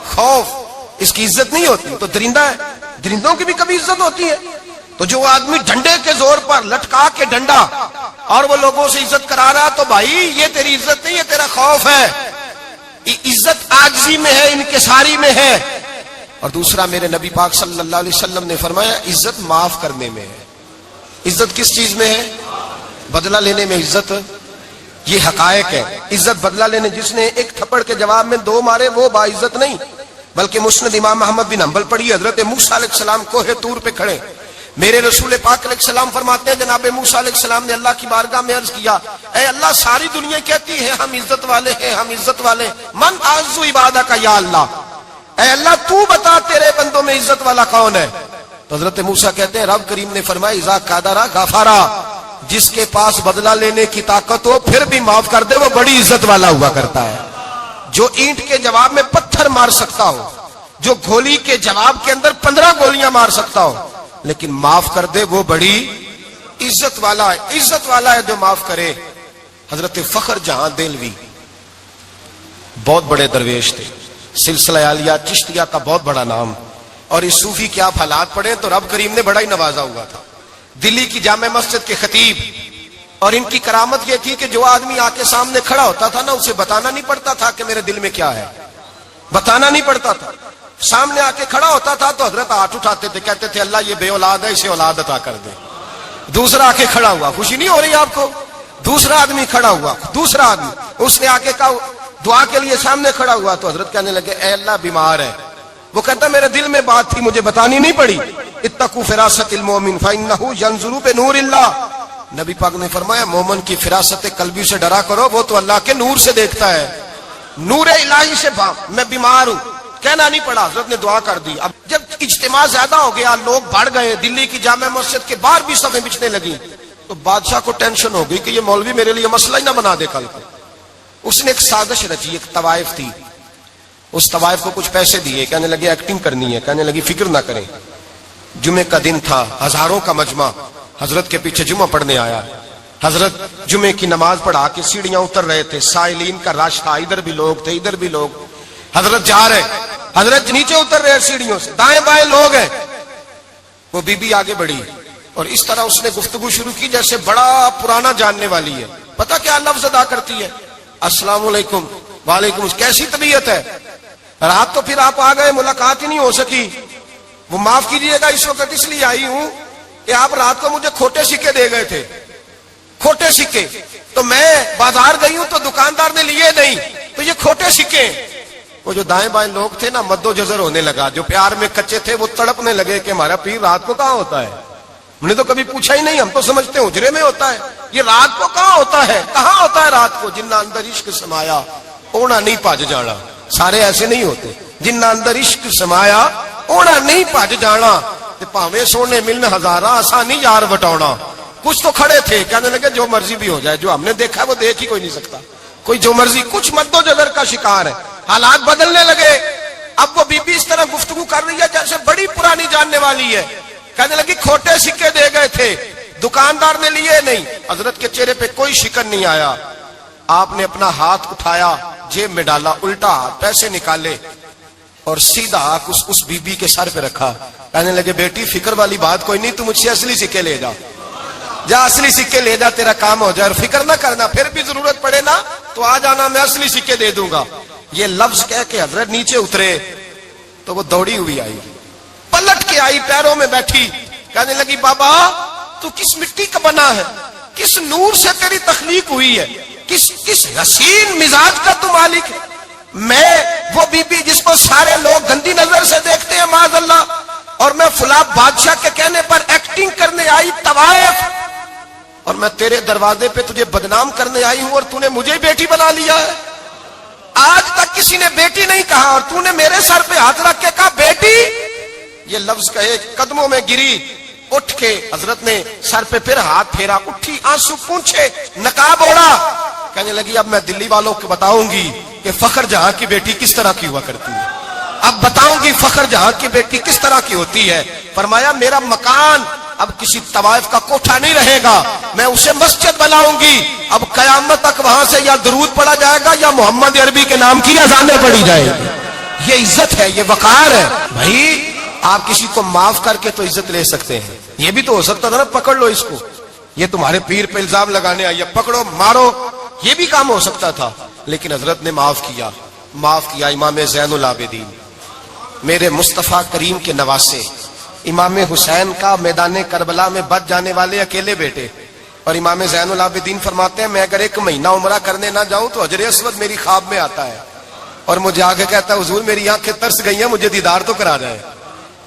خوف اس کی عزت نہیں ہوتی تو درندہ ہے درندوں کی بھی کبھی عزت ہوتی ہے تو جو آدمی ڈنڈے کے زور پر لٹکا کے ڈنڈا اور وہ لوگوں سے عزت کرا رہا تو بھائی یہ تیری عزت نہیں ہے تیرا خوف ہے عزت عاجزی میں ہے انکساری میں ہے اور دوسرا میرے نبی پاک صلی اللہ علیہ وسلم نے فرمایا عزت معاف کرنے میں ہے عزت کس چیز میں ہے بدلہ لینے میں عزت یہ حقائق ہے عزت بدلہ لینے جس نے ایک تھپڑ کے جواب میں 2 مارے وہ باعزت نہیں بلکہ مسند امام محمد بن حنبل پڑھی حضرت موسیٰ علیہ السلام کوہ طور پہ کھڑے میرے رسول پاک علیہ السلام فرماتے ہیں جناب موسیٰ علیہ السلام نے اللہ کی بارگاہ میں عرض کیا اے اللہ ساری دنیا کہتی ہے ہم عزت والے ہیں ہم عزت والے من اعز عبادہ کا یا اللہ اے اللہ تو بتا تیرے بندوں میں عزت والا کون ہے تو حضرت موسیٰ کہتے ہیں رب کریم نے فرمایا اذا قادر غفارا جس کے پاس بدلہ لینے کی طاقت ہو پھر بھی معاف کر دے وہ بڑی عزت والا ہوا کرتا ہے جو اینٹ کے جواب میں پتھر مار سکتا ہو جو گولی کے جواب کے اندر 15 گولیاں مار سکتا ہو لیکن معاف کر دے وہ بڑی عزت والا ہے جو معاف کرے حضرت فخر جہاں دہلوی بہت بڑے درویش تھے سلسلہ عالیہ چشتیہ کا بہت بڑا نام اور اس صوفی کے آپ حالات پڑھیں تو رب کریم نے بڑا ہی نوازا ہوا تھا دلی کی جامع مسجد کے خطیب اور ان کی کرامت یہ تھی کہ جو آدمی آ کے سامنے کھڑا ہوتا تھا نا اسے بتانا نہیں پڑتا تھا کہ میرے دل میں کیا ہے بتانا نہیں پڑتا تھا سامنے آ کے کھڑا ہوتا تھا تو حضرت ہاتھ اٹھاتے تھے کہتے تھے اللہ یہ بے اولاد ہے اسے اولاد عطا کر دے دوسرا آ کے کھڑا ہوا خوشی نہیں ہو رہی آپ کو دوسرا آدمی کھڑا ہوا دوسرا آدمی اس نے آ کے کہا دعا کے لیے سامنے کھڑا ہوا تو حضرت کہنے لگے اے اللہ بیمار ہے وہ کہتا میرے دل میں بات تھی مجھے بتانی نہیں پڑی اتقوا فراست المؤمن فانه ينظر بنور اللہ نبی پاک نے فرمایا مومن کی فراست قلبی سے ڈرا کرو وہ تو اللہ کے نور سے دیکھتا ہے نور الہی سے میں بیمار ہوں کہنا نہیں پڑا حضرت نے دعا کر دی اب جب اجتماع زیادہ ہو گیا لوگ بڑھ گئے دلی کی جامع مسجد کے باہر بھی صفیں بچنے لگی تو بادشاہ کو ٹینشن ہو گئی کہ یہ مولوی میرے لیے مسئلہ ہی نہ بنا دے کل کو اس نے ایک سازش رچی ایک طوائف تھی اس طوائف کو کچھ پیسے دیے کہنے لگے ایکٹنگ کرنی ہے کہنے لگی فکر نہ کریں جمعے کا دن تھا ہزاروں کا مجمع حضرت کے پیچھے جمعہ پڑھنے آیا حضرت جمعے کی نماز پڑھا کے سیڑھیاں اتر رہے تھے سائلین کا رش تھا ادھر بھی لوگ تھے ادھر بھی لوگ حضرت جا رہے حضرت نیچے اتر رہے سیڑھیوں سے دائیں بائیں لوگ ہیں وہ بی بی آگے بڑھی اور اس طرح اس نے گفتگو شروع کی جیسے بڑا پرانا جاننے والی ہے پتہ کیا لفظ ادا کرتی ہے السلام علیکم وعلیکم کیسی طبیعت ہے رات تو پھر آپ آ گئے ملاقات ہی نہیں ہو سکی وہ معاف کیجیے گا اس وقت اس لیے آئی ہوں کہ آپ رات کو مجھے کھوٹے سکے دے گئے تھے کھوٹے سکے تو میں بازار گئی ہوں تو دکاندار نے لیے نہیں تو یہ کھوٹے سکے وہ جو دائیں بائیں لوگ تھے نا مد و جزر ہونے لگا جو پیار میں کچے تھے وہ تڑپنے لگے کہ ہمارا پیر رات کو کہاں ہوتا ہے ہم نے تو کبھی پوچھا ہی نہیں ہم تو سمجھتے ہیں اجرے میں ہوتا ہے یہ رات کو کہاں ہوتا ہے کہاں ہوتا ہے رات کو جنہ اندر عشق سمایا اونا نہیں پاج جانا سارے ایسے نہیں ہوتے جنہ اندر عشق سمایا اونا نہیں پاج جانا پاوے سونے ملنے ہزارہ آسانی یار بٹاؤنا کچھ تو کھڑے تھے کہنے لگے جو مرضی بھی ہو جائے جو ہم نے دیکھا وہ دیکھ ہی کوئی نہیں سکتا کوئی جو مرضی کچھ مد و جزر کا شکار ہے حالات بدلنے لگے اب وہ بی بی اس طرح گفتگو کر رہی ہے جیسے بڑی پرانی جاننے والی ہے کہنے لگی کھوٹے سکے دے گئے تھے دکاندار نے لیے نہیں حضرت کے چہرے پہ کوئی شکن نہیں آیا آپ نے اپنا ہاتھ اٹھایا جیب میں ڈالا الٹا پیسے نکالے اور سیدھا اس بی بی کے سر پہ رکھا کہنے لگے بیٹی فکر والی بات کوئی نہیں تو مجھ سے اصلی سکے لے جا جا اصلی سکے لے جا تیرا کام ہو جائے اور فکر نہ کرنا پھر بھی ضرورت پڑے نا تو آ جانا میں اصلی سکے دے دوں گا یہ لفظ کہہ کے حضرت نیچے اترے تو وہ دوڑی ہوئی آئی پلٹ کے آئی پیروں میں بیٹھی کہنے لگی بابا تو کس مٹی کا بنا ہے کس نور سے تیری تخلیق ہوئی ہے کس حسین مزاج کا تو مالک ہے میں وہ بی بی جس کو سارے لوگ گندی نظر سے دیکھتے ہیں معاذ اللہ اور میں فلاں بادشاہ کے کہنے پر ایکٹنگ کرنے آئی طوائف اور میں تیرے دروازے پہ تجھے بدنام کرنے آئی ہوں اور تو نے مجھے بیٹی بنا لیا ہے آج تک کسی نے بیٹی نہیں کہا اور تو نے میرے سر پہ ہاتھ رکھ کے کہا بیٹی یہ لفظ کہے قدموں میں گری اٹھ کے حضرت نے سر پہ پھر ہاتھ پھیرا اٹھی آنسو پونچھے نقاب اوڑا کہنے لگی اب میں دلی والوں کو بتاؤں گی کہ فخر جہاں کی بیٹی کس طرح کی ہوا کرتی ہے اب بتاؤں گی فخر جہاں کی بیٹی کس طرح کی ہوتی ہے فرمایا میرا مکان اب کسی طوائف کا کوٹھا نہیں رہے گا میں اسے مسجد بناؤں گی اب قیامت تک وہاں سے یا درود پڑھا جائے گا یا محمد عربی کے نام کی اذانیں پڑھی جائے گی. یہ عزت ہے, یہ وقار ہے. بھائی آپ کسی کو معاف کر کے تو عزت لے سکتے ہیں, یہ بھی تو ہو سکتا تھا نا پکڑ لو اس کو, یہ تمہارے پیر پہ الزام لگانے آئی ہے, پکڑو مارو, یہ بھی کام ہو سکتا تھا. لیکن حضرت نے معاف کیا. امام زین العابدین میرے مصطفیٰ کریم کے نواسے, امام حسین کا میدان کربلا میں بچ جانے والے اکیلے بیٹے. اور امام زین العابدین فرماتے ہیں میں اگر 1 مہینہ عمرہ کرنے نہ جاؤں تو حجر اسود میری خواب میں آتا ہے اور مجھے آگے کہتا ہے حضور میری آنکھیں ترس گئی ہیں, مجھے دیدار تو کرا جائے,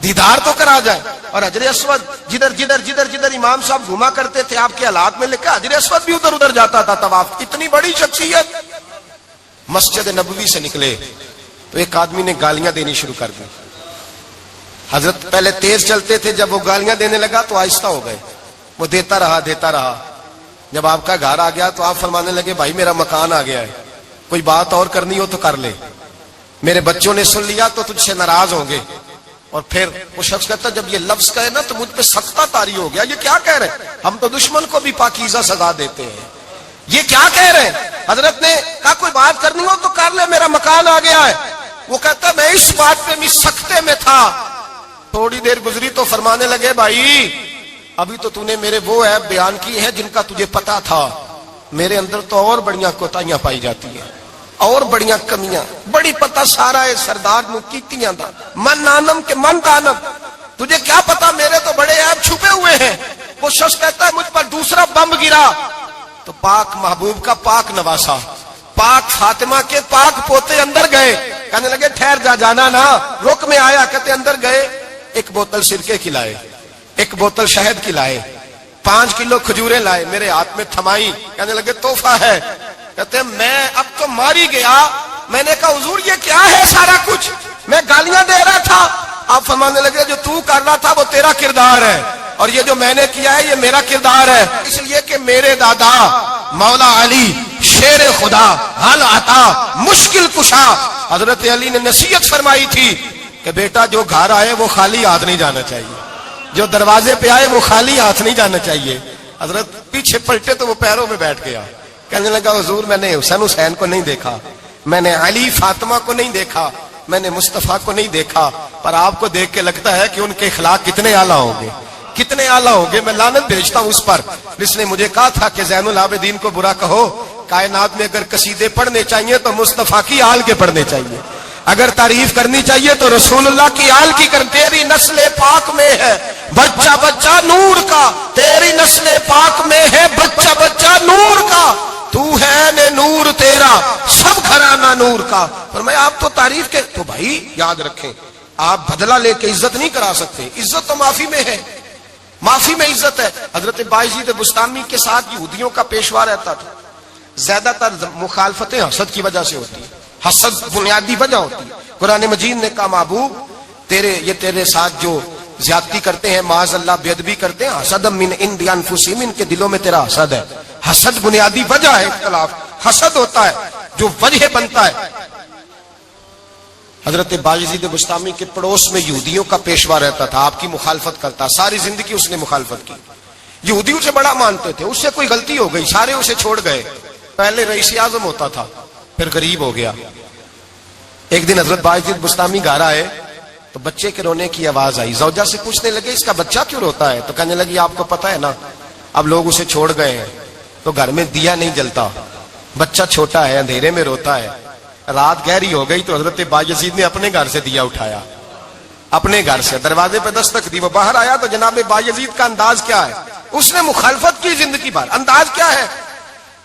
دیدار تو کرا جائے. اور حجر اسود جدھر جدھر جدھر جدھر امام صاحب گھوما کرتے تھے آپ کے حالات میں لکھا حجر اسود بھی ادھر ادھر جاتا تھا طواف. اتنی بڑی شخصیت. مسجد نبوی سے نکلے تو ایک آدمی نے گالیاں دینی شروع کر دی. حضرت پہلے تیز چلتے تھے, جب وہ گالیاں دینے لگا تو آہستہ ہو گئے. وہ دیتا رہا. جب آپ کا گھر آ گیا تو آپ فرمانے لگے بھائی میرا مکان آ گیا ہے, کوئی بات اور کرنی ہو تو کر لے, میرے بچوں نے سن لیا تو تجھ سے ناراض ہوں گے. اور پھر وہ شخص کہتا جب یہ لفظ کہے نا تو مجھ پہ سختہ طاری ہو گیا, یہ کیا کہہ رہے ہیں, ہم تو دشمن کو بھی پاکیزہ سزا دیتے ہیں, یہ کیا کہہ رہے ہیں. حضرت نے کہا کوئی بات کرنی ہو تو کر لے, میرا مکان آ گیا ہے. وہ کہتا میں اس بات پہ بھی سختے میں تھا. تھوڑی دیر گزری تو فرمانے لگے بھائی ابھی تو نے میرے وہ عیب بیان کی ہے جن کا تجھے پتا تھا, میرے اندر تو اور بڑیاں کوتاہیاں پائی جاتی ہیں, اور بڑیاں کمیاں. بڑی پتا سارا ہے سردار نو کیتیاں دا من نانم کے من دانم, تجھے کیا پتا میرے تو بڑے عیب چھپے ہوئے ہیں. وہ شخص کہتا ہے مجھ پر دوسرا بم گرا تو پاک محبوب کا پاک نواسا, پاک فاطمہ کے پاک پوتے اندر گئے. کہنے لگے ٹھہر جانا نا, رک میں آیا. کہتے اندر گئے, 1 بوتل سرکے کی لائے, 1 بوتل شہد کی لائے, 5 کلو کھجوریں لائے, میرے ہاتھ میں تھمائی. کہنے لگے تحفہ ہے. کہتے ہیں میں اب تو ماری گیا. میں نے کہا حضور یہ کیا ہے سارا کچھ, میں گالیاں دے رہا تھا. آپ فرمانے لگے جو تو کر رہا تھا وہ تیرا کردار ہے اور یہ جو میں نے کیا ہے یہ میرا کردار ہے. اس لیے کہ میرے دادا مولا علی شیر خدا حل عطا مشکل کشا, حضرت علی نے نصیحت فرمائی تھی کہ بیٹا جو گھر آئے وہ خالی ہاتھ نہیں جانا چاہیے, جو دروازے پہ آئے وہ خالی ہاتھ نہیں جانا چاہیے. حضرت پیچھے پلٹے تو وہ پیروں میں بیٹھ گیا. کہنے لگا حضور میں نے حسین کو نہیں دیکھا, میں نے علی فاطمہ کو نہیں دیکھا, میں نے مصطفیٰ کو نہیں دیکھا, پر آپ کو دیکھ کے لگتا ہے کہ ان کے اخلاق کتنے اعلیٰ ہوں گے, کتنے اعلیٰ ہوں گے. میں لعنت بھیجتا ہوں اس پر جس نے مجھے کہا تھا کہ زین العابدین کو برا کہو, کائنات میں اگر قصیدے پڑھنے چاہیے تو مصطفیٰ کی آل کے پڑھنے چاہیے, اگر تعریف کرنی چاہیے تو رسول اللہ کی آل کی کر. تیری نسل پاک میں ہے بچہ بچہ نور کا, تیری نسل پاک میں ہے بچہ بچہ نور کا, تو ہے نے نور تیرا سب گھرانہ نور کا. فرمایا آپ تو تعریف کے, تو بھائی یاد رکھیں آپ بدلہ لے کے عزت نہیں کرا سکتے, عزت تو معافی میں ہے, معافی میں عزت ہے. حضرت بایزید بستامی کے ساتھ یہودیوں کا پیشوا رہتا تھا. زیادہ تر مخالفتیں حسد کی وجہ سے ہوتی ہیں, حسد بنیادی وجہ ہوتی ہے. قرآن مجید نے کہا محبوب تیرے ساتھ جو زیادتی کرتے ہیں معاذ اللہ بے ادبی کرتے ہیں, حسد من عند انفسہم, ان کے دلوں میں تیرا حسد ہے. حسد بنیادی وجہ ہے اختلاف, حسد ہوتا ہے جو وجہ بنتا ہے. حضرت بایزید بستامی کے پڑوس میں یہودیوں کا پیشوا رہتا تھا, آپ کی مخالفت کرتا, ساری زندگی اس نے مخالفت کی. یہودی اسے بڑا مانتے تھے, اس سے کوئی غلطی ہو گئی سارے اسے چھوڑ گئے. پہلے رئیس اعظم ہوتا تھا پھر غریب ہو گیا. ایک دن حضرت بایزید بستامی گھر آئے تو بچے کے رونے کی آواز آئی. زوجہ سے پوچھنے لگے اس کا بچہ کیوں روتا ہے, تو کہنے لگی آپ کو پتا ہے نا اب لوگ اسے چھوڑ گئے ہیں تو گھر میں دیا نہیں جلتا, بچہ چھوٹا ہے اندھیرے میں روتا ہے. رات گہری ہو گئی تو حضرت بایزید نے اپنے گھر سے دیا اٹھایا, اپنے گھر سے دروازے پہ دستک دی. وہ باہر آیا تو جناب بایزید کا انداز کیا ہے, اس نے مخالفت کی زندگی بھر. انداز کیا ہے,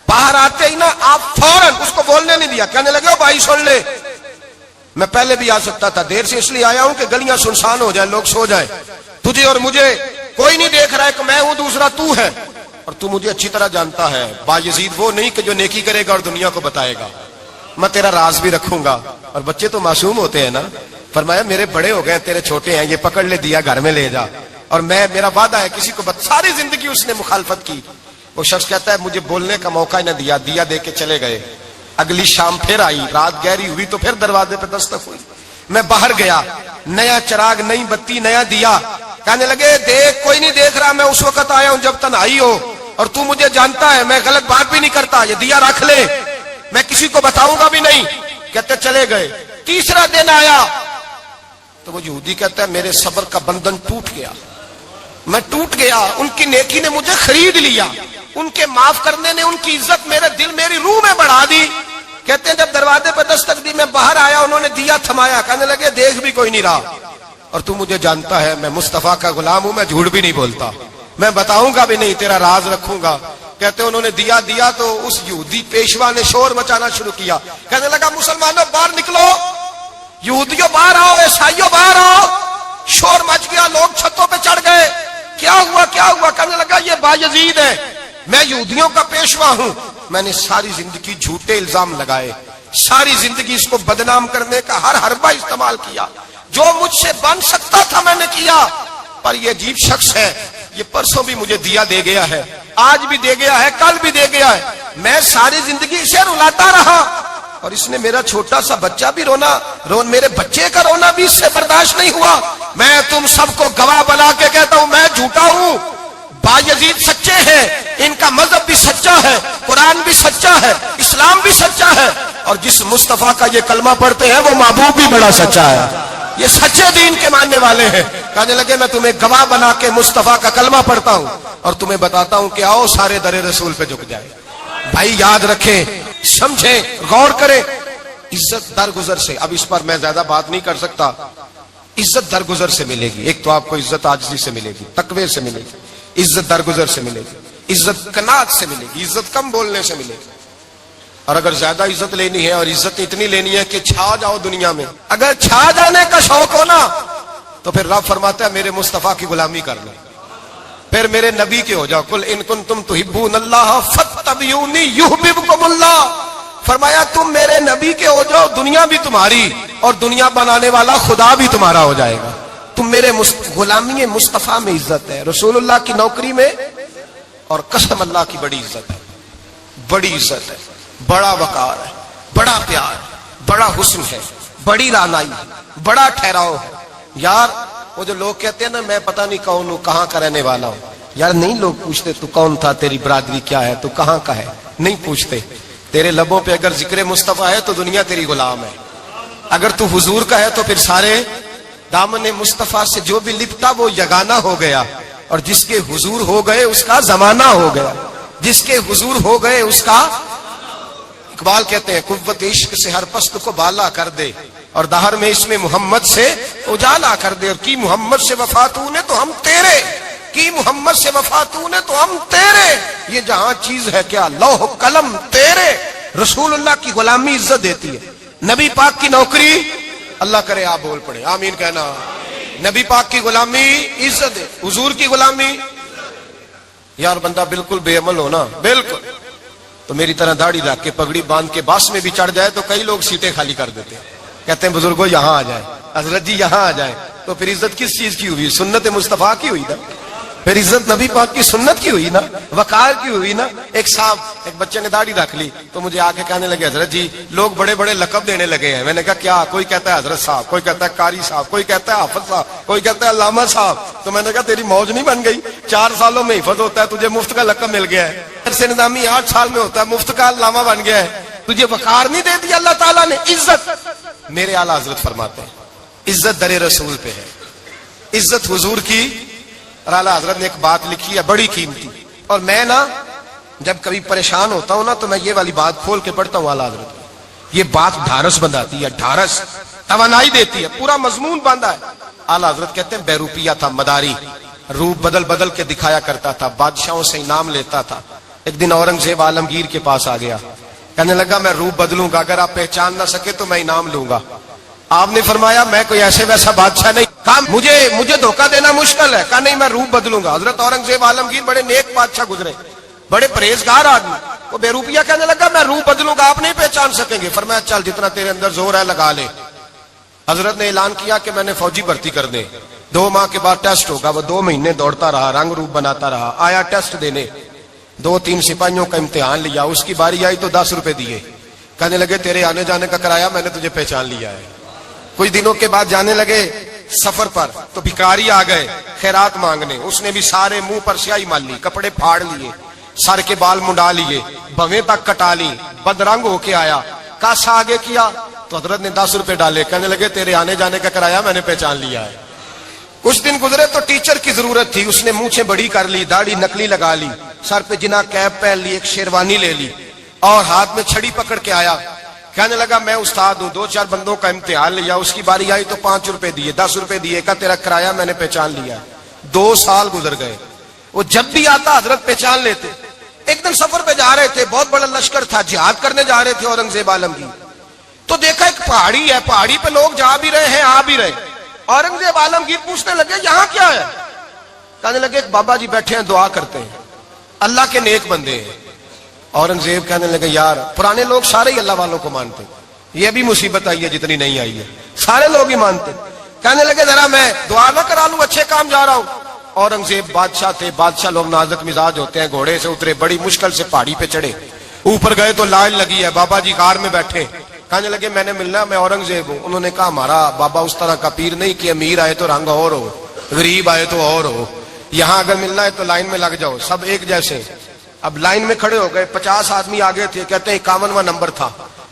باہر آتے ہی نا آپ فوراً اس کو بولنے نہیں دیا. کہنے لگے بھائی سن لے, میں پہلے بھی آ سکتا تھا, دیر سے اس لیے آیا ہوں کہ گلیاں سنسان ہو جائیں, لوگ سو جائیں. تجھے اور مجھے کوئی نہیں دیکھ رہا ہے کہ میں ہوں دوسرا تو ہے, اور تو مجھے اچھی طرح جانتا ہے. بایزید وہ نہیں کہ جو نیکی کرے گا اور دنیا کو بتائے گا, میں تیرا راز بھی رکھوں گا. اور بچے تو معصوم ہوتے ہیں نا. فرمایا میرے بڑے ہو گئے تیرے چھوٹے ہیں, یہ پکڑ لے دیا گھر میں لے جا, اور میرا وعدہ ہے کسی کو ساری زندگی اس نے مخالفت کی. وہ شخص کہتا ہے مجھے بولنے کا موقع نہ دیا, دیا دے کے چلے گئے. اگلی شام پھر آئی, رات گہری ہوئی تو پھر دروازے پہ دستک ہوئی. میں باہر گیا, نیا چراغ نئی بتی نیا دیا. کہنے لگے دیکھ کوئی نہیں دیکھ رہا, میں اس وقت آیا ہوں جب تنہائی ہو. اور تو مجھے جانتا ہے میں غلط بات بھی نہیں کرتا, یہ دیا رکھ لے, میں کسی کو بتاؤں گا بھی نہیں. کہتے چلے گئے. تیسرا دن آیا تو وہ یہودی کہتا ہے میرے صبر کا بندھن ٹوٹ گیا, میں ٹوٹ گیا, ان کی نیکی نے مجھے خرید لیا, ان کے معاف کرنے نے ان کی عزت میرے دل میری روح میں بڑھا دی. کہتے ہیں جب دروازے پہ دستک دی میں باہر آیا, انہوں نے دیا تھمایا, کہنے لگے دیکھ بھی کوئی نہیں رہا, اور تو مجھے جانتا ہے میں مصطفیٰ کا غلام ہوں, میں جھوٹ بھی نہیں بولتا, میں بتاؤں گا بھی نہیں, تیرا راز رکھوں گا. کہتے ہیں انہوں نے دیا تو اس یہودی پیشوا نے شور مچانا شروع کیا, کہنے لگا مسلمانوں باہر نکلو, یہودیوں باہر آؤ, عیسائیوں باہر آؤ. شور مچ گیا, لوگ چھتوں پہ چڑھ گئے. کیا ہوا کیا ہوا؟ کہنے لگا یہ بایزید ہے, میں یہودیوں کا پیشوا ہوں, میں نے ساری زندگی جھوٹے الزام لگائے, ساری زندگی اس کو بدنام کرنے کا ہر حربہ استعمال کیا, جو مجھ سے بن سکتا تھا میں نے کیا. پر یہ عجیب شخص ہے, یہ پرسوں بھی مجھے دیا دے گیا ہے, آج بھی دے گیا ہے, کل بھی دے گیا ہے, میں ساری زندگی اسے رلاتا رہا, اور اس نے میرا چھوٹا سا بچہ بھی میرے بچے کا رونا بھی اس سے برداشت نہیں ہوا. میں تم سب کو گواہ بنا کے کہتا ہوں میں جھوٹا ہوں, بایزید سچے ہیں, ان کا مذہب بھی سچا ہے, قرآن بھی سچا ہے, اسلام بھی سچا ہے, اور جس مصطفیٰ کا یہ کلمہ پڑھتے ہیں وہ محبوب بھی بڑا سچا ہے, یہ سچے دین کے ماننے والے ہیں. کہنے لگے میں تمہیں گواہ بنا کے مصطفیٰ کا کلمہ پڑھتا ہوں اور تمہیں بتاتا ہوں کہ آؤ سارے در رسول پہ جھک جائے. بھائی یاد رکھیں, سمجھیں, غور کریں, عزت درگزر سے, اب اس پر میں زیادہ بات نہیں کر سکتا, عزت درگزر سے ملے گی. ایک تو آپ کو عزت عاجزی سے ملے گی, تقوی سے ملے گی, عزت درگزر سے ملے گی, عزت قناعت سے ملے گی, عزت کم بولنے سے ملے گی. اور اگر زیادہ عزت لینی ہے اور عزت اتنی لینی ہے کہ چھا جاؤ دنیا میں, اگر چھا جانے کا شوق ہو نا تو پھر رب فرماتا ہے میرے مصطفیٰ کی غلامی کر لو, پھر میرے نبی کے ہو جاؤ. قل ان کنتم تحبون اللہ فاتبعونی یحببکم اللہ. فرمایا تم میرے نبی کے ہو جاؤ, دنیا بھی تمہاری اور دنیا بنانے والا خدا بھی تمہارا ہو جائے گا. تم میرے غلامی مصطفیٰ میں عزت ہے, رسول اللہ کی نوکری میں, اور قسم اللہ کی بڑی عزت ہے, بڑی عزت ہے, بڑا وقار ہے, بڑا پیار, بڑا حسن ہے, بڑی رعنائی ہے, بڑا ٹھہراؤ ہے. یار وہ جو لوگ کہتے ہیں نا میں پتہ نہیں کون ہوں, کہاں کا رہنے والا ہوں, یار نہیں لوگ پوچھتے تو کون تھا, تیری برادری کیا ہے, تو کہاں کا ہے, نہیں پوچھتے. تیرے لبوں پہ اگر ذکر مصطفیٰ ہے تو دنیا تیری غلام ہے, اگر تو حضور کا ہے تو پھر سارے دامن مصطفیٰ سے جو بھی لپٹا وہ یگانہ ہو گیا, اور جس کے حضور ہو گئے اس کا زمانہ ہو گیا, جس کے حضور ہو گئے اس کا. اقبال کہتے ہیں قوت عشق سے ہر پست کو بالا کر دے, اور دہر میں اس میں محمد سے اجالا کر دے. اور کی محمد سے وفا تو نے تو ہم تیرے, کی محمد سے وفا تو نے تو ہم تیرے, یہ جہاں چیز ہے کیا لوح قلم تیرے. رسول اللہ کی غلامی عزت دیتی ہے, نبی پاک کی نوکری, اللہ کرے آپ بول پڑے آمین کہنا, نبی پاک کی غلامی عزت ہے, حضور کی غلامی. یار بندہ بالکل بے عمل ہو نا, بالکل, تو میری طرح داڑھی رکھ کے پگڑی باندھ کے باس میں بھی چڑھ جائے تو کئی لوگ سیٹیں خالی کر دیتے ہیں, کہتے ہیں بزرگوں یہاں آ جائیں, حضرت جی یہاں آ جائیں. تو پھر عزت کس چیز کی ہوئی؟ سنت مصطفیٰ کی ہوئی نا, پھر عزت نبی پاک کی سنت کی ہوئی نا, وقار کی ہوئی نا. ایک صاحب, ایک بچے نے داڑھی رکھ لی تو مجھے آ کے کہنے لگے حضرت جی لوگ بڑے بڑے لقب دینے لگے ہیں. میں نے کہا کیا؟ کوئی کہتا ہے حضرت صاحب, کوئی کہتا ہے قاری صاحب, کوئی کہتا ہے حافظ صاحب, کوئی کہتا ہے علامہ صاحب. تو میں نے کہا تیری موج نہیں بن گئی, 4 سالوں میں حفظ ہوتا ہے, تجھے مفت کا لقب مل گیا ہے. سے نظامی 8 سال میں ہوتا ہے, مفت کا علامہ بن گیا ہے, تجھے وقار نہیں دے دیا اللہ تعالیٰ نے. عزت میرے اعلیٰ حضرت فرماتے ہیں عزت در رسول پہ ہے, عزت حضور کی. اور اعلیٰ حضرت نے ایک بات لکھی ہے بڑی قیمتی, اور میں نا جب کبھی پریشان ہوتا ہوں نا تو میں یہ والی بات کھول کے پڑھتا ہوں اعلیٰ حضرت. یہ بات ڈھارس بندھاتی ہے, ڈھارس, توانائی دیتی ہے, پورا مضمون باندھا ہے. اعلیٰ حضرت کہتے ہیں بیروپیہ تھا مداری, روپ بدل بدل کے دکھایا کرتا تھا, بادشاہوں سے انعام لیتا تھا. ایک دن اورنگزیب عالمگیر کے پاس آ گیا, کہنے لگا میں روپ بدلوں گا, اگر آپ پہچان نہ سکے تو میں انعام لوں گا. آپ نے فرمایا میں کوئی ایسے ویسا بادشاہ نہیں, کہا مجھے دھوکہ دینا مشکل ہے. کہا نہیں میں روپ بدلوں گا. حضرت اورنگزیب عالمگیر بڑے نیک بادشاہ گزرے, بڑے پرہیزگار آدمی, وہ بے روپیہ کہنے لگا میں روپ بدلوں گا, آپ نہیں پہچان سکیں گے. فرمایا چل جتنا تیرے اندر زور ہے لگا لے. حضرت نے اعلان کیا کہ میں نے فوجی بھرتی کر دے, 2 ماہ کے بعد ٹیسٹ ہوگا. وہ 2 مہینے دوڑتا رہا, رنگ روپ بناتا رہا, آیا ٹیسٹ دینے, 2-3 سپاہیوں کا امتحان لیا. اس کی باری آئی تو 10 روپے دیے, کہنے لگے تیرے آنے جانے کا کرایہ میں نے تجھے پہچان لیا ہے. کچھ دنوں کے بعد جانے لگے سفر پر تو بھکاری آ گئے خیرات مانگنے. اس نے بھی سارے منہ پر سیاہی مال لی, کپڑے پھاڑ لیے, سر کے بال منڈا لیے, بھویں تک کٹا لی, بدرنگ ہو کے آیا, کاسا آگے کیا تو حضرت نے 10 روپے ڈالے, کہنے لگے تیرے آنے جانے کا کرایہ میں نے پہچان لیا ہے. کچھ دن گزرے تو ٹیچر کی ضرورت تھی, اس نے مونچھیں بڑی کر لی, داڑھی نکلی لگا لی, سر پہ جنا کیپ پہن لی, ایک شیروانی لے لی اور ہاتھ میں چھڑی پکڑ کے آیا. کہنے لگا میں استاد ہوں, 2-4 بندوں کا امتحان لیا, اس کی باری آئی تو 5 روپے دیے, 10 روپے دیے, کہا تیرا کرایہ میں نے پہچان لیا. 2 سال گزر گئے, وہ جب بھی آتا حضرت پہچان لیتے. ایک دن سفر پہ جا رہے تھے, بہت بڑا لشکر تھا, جہاد کرنے جا رہے تھے اورنگزیب عالمگیر. تو دیکھا ایک پہاڑی ہے, پہاڑی پہ لوگ جا بھی رہے ہیں آ بھی رہے. اورنگزیب عالمگیر پوچھنے لگے یہاں کیا ہے؟ کہنے لگے ایک بابا جی بیٹھے ہیں دعا کرتے ہیں, اللہ کے نیک بندے ہیں. اورنگزیب کہنے لگے یار پرانے لوگ سارے ہی اللہ والوں کو مانتے, یہ بھی مصیبت آئی ہے جتنی نہیں آئی ہے, سارے لوگ ہی مانتے. کہنے لگے ذرا میں دعا نہ کرا لوں, اچھے کام جا رہا ہوں. اورنگزیب بادشاہ تھے, بادشاہ لوگ نازک مزاج ہوتے ہیں, گھوڑے سے اترے, بڑی مشکل سے پہاڑی پہ چڑھے, اوپر گئے تو لائن لگی ہے, بابا جی کار میں بیٹھے. کہنے لگے میں نے ملنا, میں اورنگزیب ہوں. انہوں نے کہا ہمارا بابا اس طرح کا پیر نہیں کہ امیر آئے تو رنگ اور ہو, غریب آئے تو اور ہو, یہاں اگر ملنا ہے تو لائن میں لگ جاؤ, سب ایک جیسے. اب لائن میں کھڑے ہو گئے, 50 آدمی آگے تھے, کہتے ہیں 51واں نمبر تھا.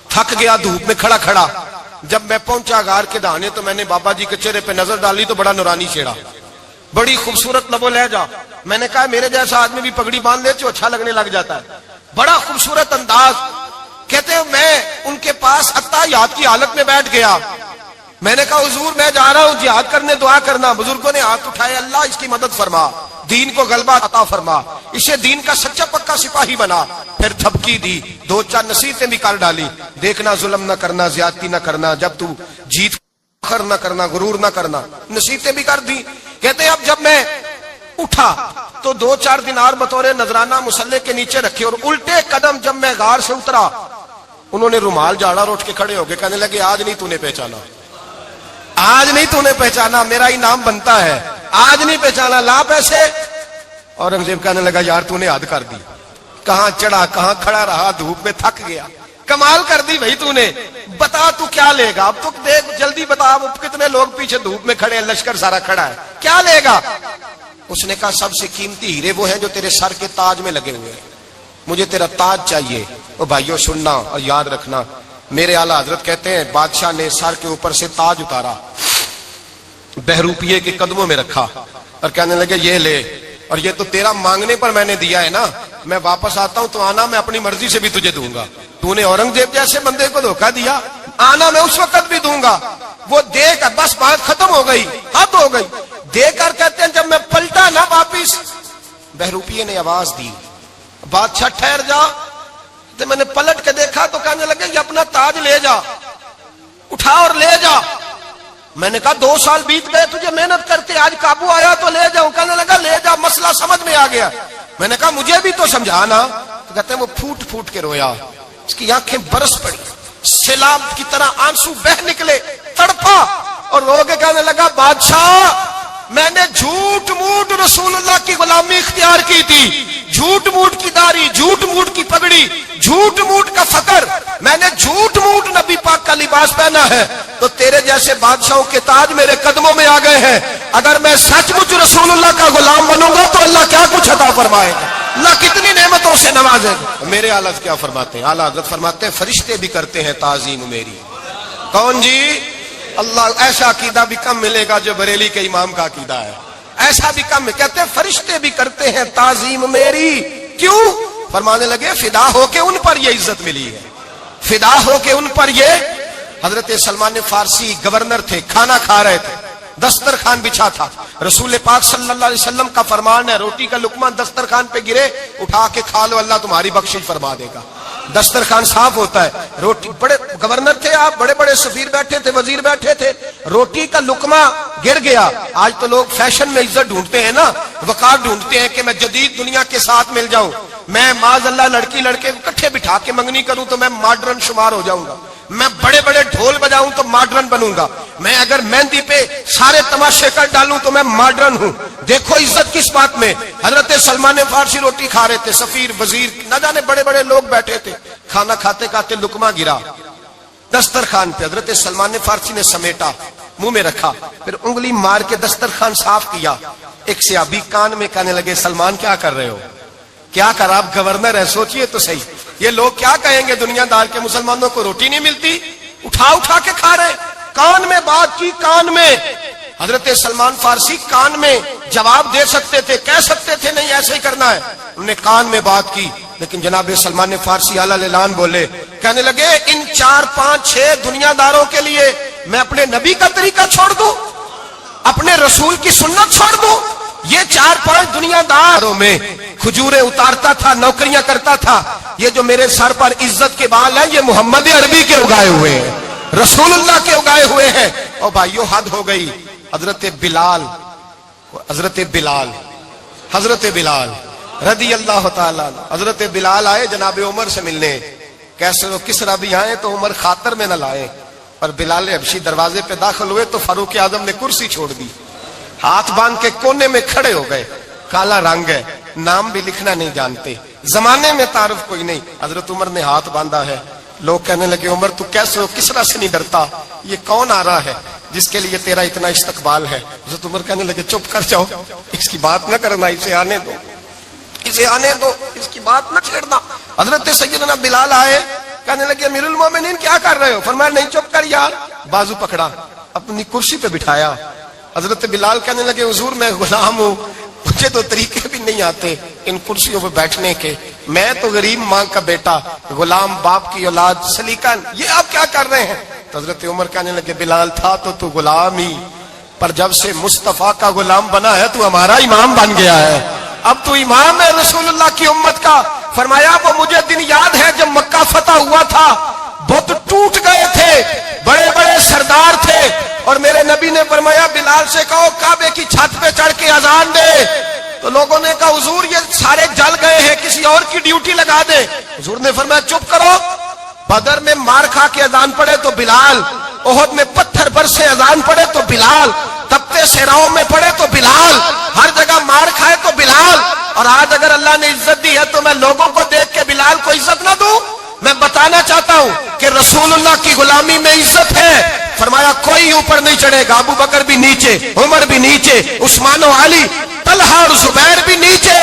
تھک گیا دھوپ میں کھڑا کھڑا. جب میں پہنچا غار کے دہانے تو میں نے بابا جی کے چہرے پہ نظر ڈالی تو بڑا نورانی چہرہ, بڑی خوبصورت لب و لہجہ. میں نے کہا میرے جیسا آدمی بھی پگڑی باندھ لے تو اچھا لگنے لگ جاتا ہے, بڑا خوبصورت انداز. کہتے ہیں میں ان کے پاس اتحیات کی حالت میں بیٹھ گیا. میں نے کہا حضور میں جا رہا ہوں جہاد کرنے, دعا کرنا. بزرگوں نے ہاتھ اٹھائے, اللہ اس کی مدد فرما, دین کو غلبہ عطا فرما, اسے دین کا سچا پکا سپاہی بنا. پھر تھپکی دی, 2-4 نصیحتیں بھی کر ڈالی, دیکھنا ظلم نہ کرنا, زیادتی نہ کرنا, جب تو جیت فخر نہ کرنا, غرور نہ کرنا, نصیحتیں بھی کر دی. کہتے ہیں اب جب میں اٹھا تو 2-4 دینار بطور نذرانہ مسلح کے نیچے رکھے, اور الٹے قدم جب میں غار سے اترا انہوں نے رومال جھاڑا اور اٹھ کے کھڑے ہو گئے. کہنے لگے آج نہیں تو نے پہچانا, آج نہیں تو نے پہچانا, میرا ہی نام بنتا ہے, آج نہیں پہچانا, لا پیسے. اورنگزیب کہنے لگا یار تو نے حد کر دی, کہاں چڑھا کہاں کھڑا رہا, دھوپ میں تھک گیا, کمال کر دی بھائی تو نے. بتا تو کیا لے گا, اب تو دیکھ جلدی بتا, اب کتنے لوگ پیچھے دھوپ میں کھڑے ہیں, لشکر سارا کھڑا ہے, کیا لے گا؟ اس نے کہا سب سے قیمتی ہیرے وہ ہیں جو تیرے سر کے تاج میں لگے ہوئے ہیں, مجھے تیرا تاج چاہیے. او بھائیو سننا اور یاد رکھنا, میرے اعلیٰ حضرت کہتے ہیں بادشاہ نے سر کے اوپر سے تاج اتارا, بہروپیے کے قدموں میں رکھا اور کہنے لگے یہ لے, اور یہ تو تیرا مانگنے پر میں نے دیا ہے نا, میں واپس آتا ہوں تو آنا میں اپنی مرضی سے بھی تجھے دوں گا. تو نے اورنگزیب جیسے بندے کو دھوکہ دیا, آنا میں اس وقت بھی دوں گا. وہ دے کر بس بات ختم ہو گئی, حد ہو گئی. دے کر کہتے ہیں جب میں پلٹا نہ واپس, بہروپیے نے آواز دی بادشاہ ٹھہر جا. تو میں نے پلٹ کے دیکھا تو کہنے لگے یہ اپنا تاج لے جا, اٹھا اور لے جا. میں نے کہا 2 سال بیت گئے تجھے محنت کرتے, آج قابو آیا تو لے جاؤں. کہنے لگا لے جا, مسئلہ سمجھ میں آ گیا. میں نے کہا مجھے بھی تو سمجھانا. تو کہتے ہیں وہ پھوٹ پھوٹ کے رویا, اس کی آنکھیں برس پڑی, سیلاب کی طرح آنسو بہ نکلے, تڑپا اور رو کے کہنے لگا بادشاہ میں نے جھوٹ موٹ رسول اللہ کی غلامی اختیار کی تھی, جھوٹ موٹ کی داڑھی, جھوٹ موٹ کی پگڑی, جھوٹ موٹ کا فقر, میں نے جھوٹ موٹ نبی پاک کا لباس پہنا ہے, تو تیرے جیسے بادشاہوں کے تاج میرے قدموں میں آ گئے ہیں. اگر میں سچ مچ رسول اللہ کا غلام بنوں گا تو اللہ کیا کچھ عطا فرمائے گا, اللہ کتنی نعمتوں سے نوازے گا. میرے اعلیٰ حضرت کیا فرماتے ہیں, اعلیٰ حضرت فرماتے ہیں فرشتے بھی کرتے ہیں تعظیم میری. کون جی؟ اللہ. ایسا عقیدہ بھی کم ملے گا جو بریلی کے امام کا عقیدہ ہے, ایسا بھی کم. کہتے ہیں فرشتے بھی کرتے ہیں تعظیم میری. کیوں؟ فرمانے لگے فدا ہو کے ان پر یہ عزت ملی ہے, فدا ہو کے ان پر یہ. حضرت سلمان فارسی گورنر تھے, کھانا کھا رہے تھے, دسترخوان بچھا تھا, رسول پاک صلی اللہ علیہ وسلم کا فرمان ہے روٹی کا لقمہ دسترخوان پہ گرے اٹھا کے کھا لو, اللہ تمہاری بخشش فرما دے گا. دسترخوان صاف ہوتا ہے. روٹی, بڑے گورنر تھے آپ, بڑے بڑے سفیر بیٹھے تھے, وزیر بیٹھے تھے, روٹی کا لقمہ گر گیا. آج تو لوگ فیشن میں عزت ڈھونڈتے ہیں نا, وقار ڈھونڈتے ہیں کہ میں جدید دنیا کے ساتھ مل جاؤں, میں معاذ اللہ لڑکی لڑکے کو اکٹھے بٹھا کے منگنی کروں تو میں ماڈرن شمار ہو جاؤں گا, میں بڑے بڑے ڈھول بجاؤں تو ماڈرن بنوں گا, میں اگر مہندی پہ سارے تماشے کر ڈالوں تو میں ماڈرن ہوں. دیکھو عزت کس بات میں. حضرت سلمان فارسی روٹی کھا رہے تھے, سفیر وزیر نہ جانے بڑے بڑے لوگ بیٹھے تھے, کھانا کھاتے کھاتے لقمہ گرا دسترخوان پہ. حضرت سلمان فارسی نے سمیٹا, منہ میں رکھا, پھر انگلی مار کے دسترخوان صاف کیا. ایک صحابی کان میں کہنے لگے سلمان کیا کر رہے ہو؟ کیا کر آپ گورنر ہے, سوچئے تو صحیح, یہ لوگ کیا کہیں گے دنیا دار کے مسلمانوں کو روٹی نہیں ملتی, اٹھا اٹھا کے کھا رہے. کان میں بات کی, کان میں. حضرت سلمان فارسی کان میں جواب دے سکتے تھے, کہہ سکتے تھے نہیں ایسے ہی کرنا ہے, انہوں نے کان میں بات کی. لیکن جناب سلمان فارسی اعلیٰ اعلان بولے, کہنے لگے ان 4 5 6 دنیا داروں کے لیے میں اپنے نبی کا طریقہ چھوڑ دوں, اپنے رسول کی سنت چھوڑ دوں. یہ 4 5 دنیا داروں میں کھجوریں اتارتا تھا, نوکریاں کرتا تھا. یہ جو میرے سر پر عزت کے بال ہیں, یہ محمد عربی کے اگائے ہوئے ہیں, رسول اللہ کے اگائے ہوئے ہیں. اور بھائیو حد ہو گئی. حضرت بلال رضی اللہ تعالیٰ, حضرت بلال آئے جناب عمر سے ملنے. کیسے وہ کس ربی آئے تو عمر خاطر میں نہ لائے, پر بلال حبشی دروازے پہ داخل ہوئے تو فاروق اعظم نے کرسی چھوڑ دی, ہاتھ باندھ کے کونے میں کھڑے ہو گئے. کالا رنگ ہے, نام بھی لکھنا نہیں جانتے, زمانے میں تعارف کوئی نہیں. حضرت عمر نے ہاتھ باندھا ہے. لوگ کہنے لگے عمر تو کیسے ہو, کسرا سے نہیں ڈرتا, یہ کون آ رہا ہے جس کے لیے تیرا اتنا استقبال ہے. حضرت عمر کہنے لگے چپ کر جاؤ, اس کی بات نہ کرنا, اسے آنے دو, اس کی بات نہ چھیڑنا. حضرت سیدنا بلال آئے, کہنے لگے امیر المومنین کیا کر رہے ہو؟ فرمایا نہیں چپ کر یار. بازو پکڑا, اپنی کرسی پہ بٹھایا. حضرت بلال کہنے لگے حضور میں غلام ہوں, مجھے تو طریقے بھی نہیں آتے ان کرسیوں پہ بیٹھنے کے, میں تو غریب ماں کا بیٹا, غلام باپ کی اولاد, سلیقہ, یہ آپ کیا کر رہے ہیں؟ تو حضرت عمر کہنے لگے بلال تھا تو غلام ہی, پر جب سے مصطفیٰ کا غلام بنا ہے تو ہمارا امام بن گیا ہے, اب تو امام ہے رسول اللہ کی امت کا. فرمایا وہ مجھے دن یاد ہے جب مکہ فتح ہوا تھا, بت ٹوٹ گئے تھے, بڑے بڑے سردار تھے, اور میرے نبی نے فرمایا بلال سے کہو کعبے کی چھت پہ چڑھ کے اذان دے. تو لوگوں نے کہا حضور یہ سارے جل گئے ہیں, کسی اور کی ڈیوٹی لگا دے. حضور نے فرمایا چپ کرو, بدر میں مار کھا کے اذان پڑے تو بلال, احد میں پتھر برسے اذان پڑے تو بلال, تپتے صحراؤں میں پڑے تو بلال, ہر جگہ مار کھائے تو بلال. اور آج اگر اللہ نے عزت دی ہے تو میں لوگوں کو دیکھ کے بلال کو عزت نہ دوں؟ میں بتانا چاہتا ہوں کہ رسول اللہ کی غلامی میں عزت ہے. فرمایا کوئی اوپر نہیں چڑھے گا, ابو بکر بھی نیچے, عمر بھی نیچے, عثمان و علی, طلحہ اور زبیر بھی نیچے.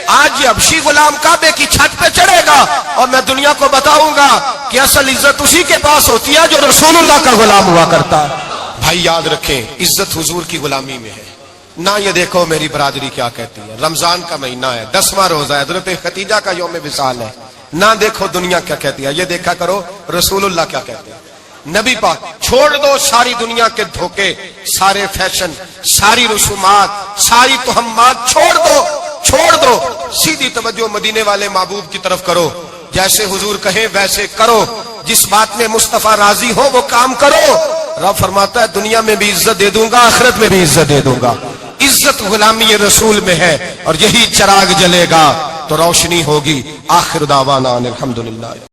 آج یہ حبشی غلام کعبے کی چھت پہ چڑھے گا, اور میں دنیا کو بتاؤں گا کہ اصل عزت اسی کے پاس ہوتی ہے جو رسول اللہ کا غلام ہوا کرتا ہے. بھائی یاد رکھیں, عزت حضور کی غلامی میں ہے. نہ یہ دیکھو میری برادری کیا کہتی ہے, رمضان کا مہینہ ہے, 10واں روزہ ہے, حضرت خدیجہ کا یوم وصال ہے. نہ دیکھو دنیا کیا کہتی ہے, یہ دیکھا کرو رسول اللہ کیا کہتے ہیں. نبی پاک چھوڑ دو ساری دنیا کے دھوکے, سارے فیشن, ساری رسومات, ساری تہمات چھوڑ دو, سیدھی توجہ مدینے والے محبوب کی طرف کرو. جیسے حضور کہیں ویسے کرو, جس بات میں مصطفیٰ راضی ہو وہ کام کرو. رب فرماتا ہے دنیا میں بھی عزت دے دوں گا, آخرت میں بھی عزت دے دوں گا. عزت غلامی رسول میں ہے, اور یہی چراغ جلے گا تو روشنی ہوگی. آخر دعوانا الحمدللہ.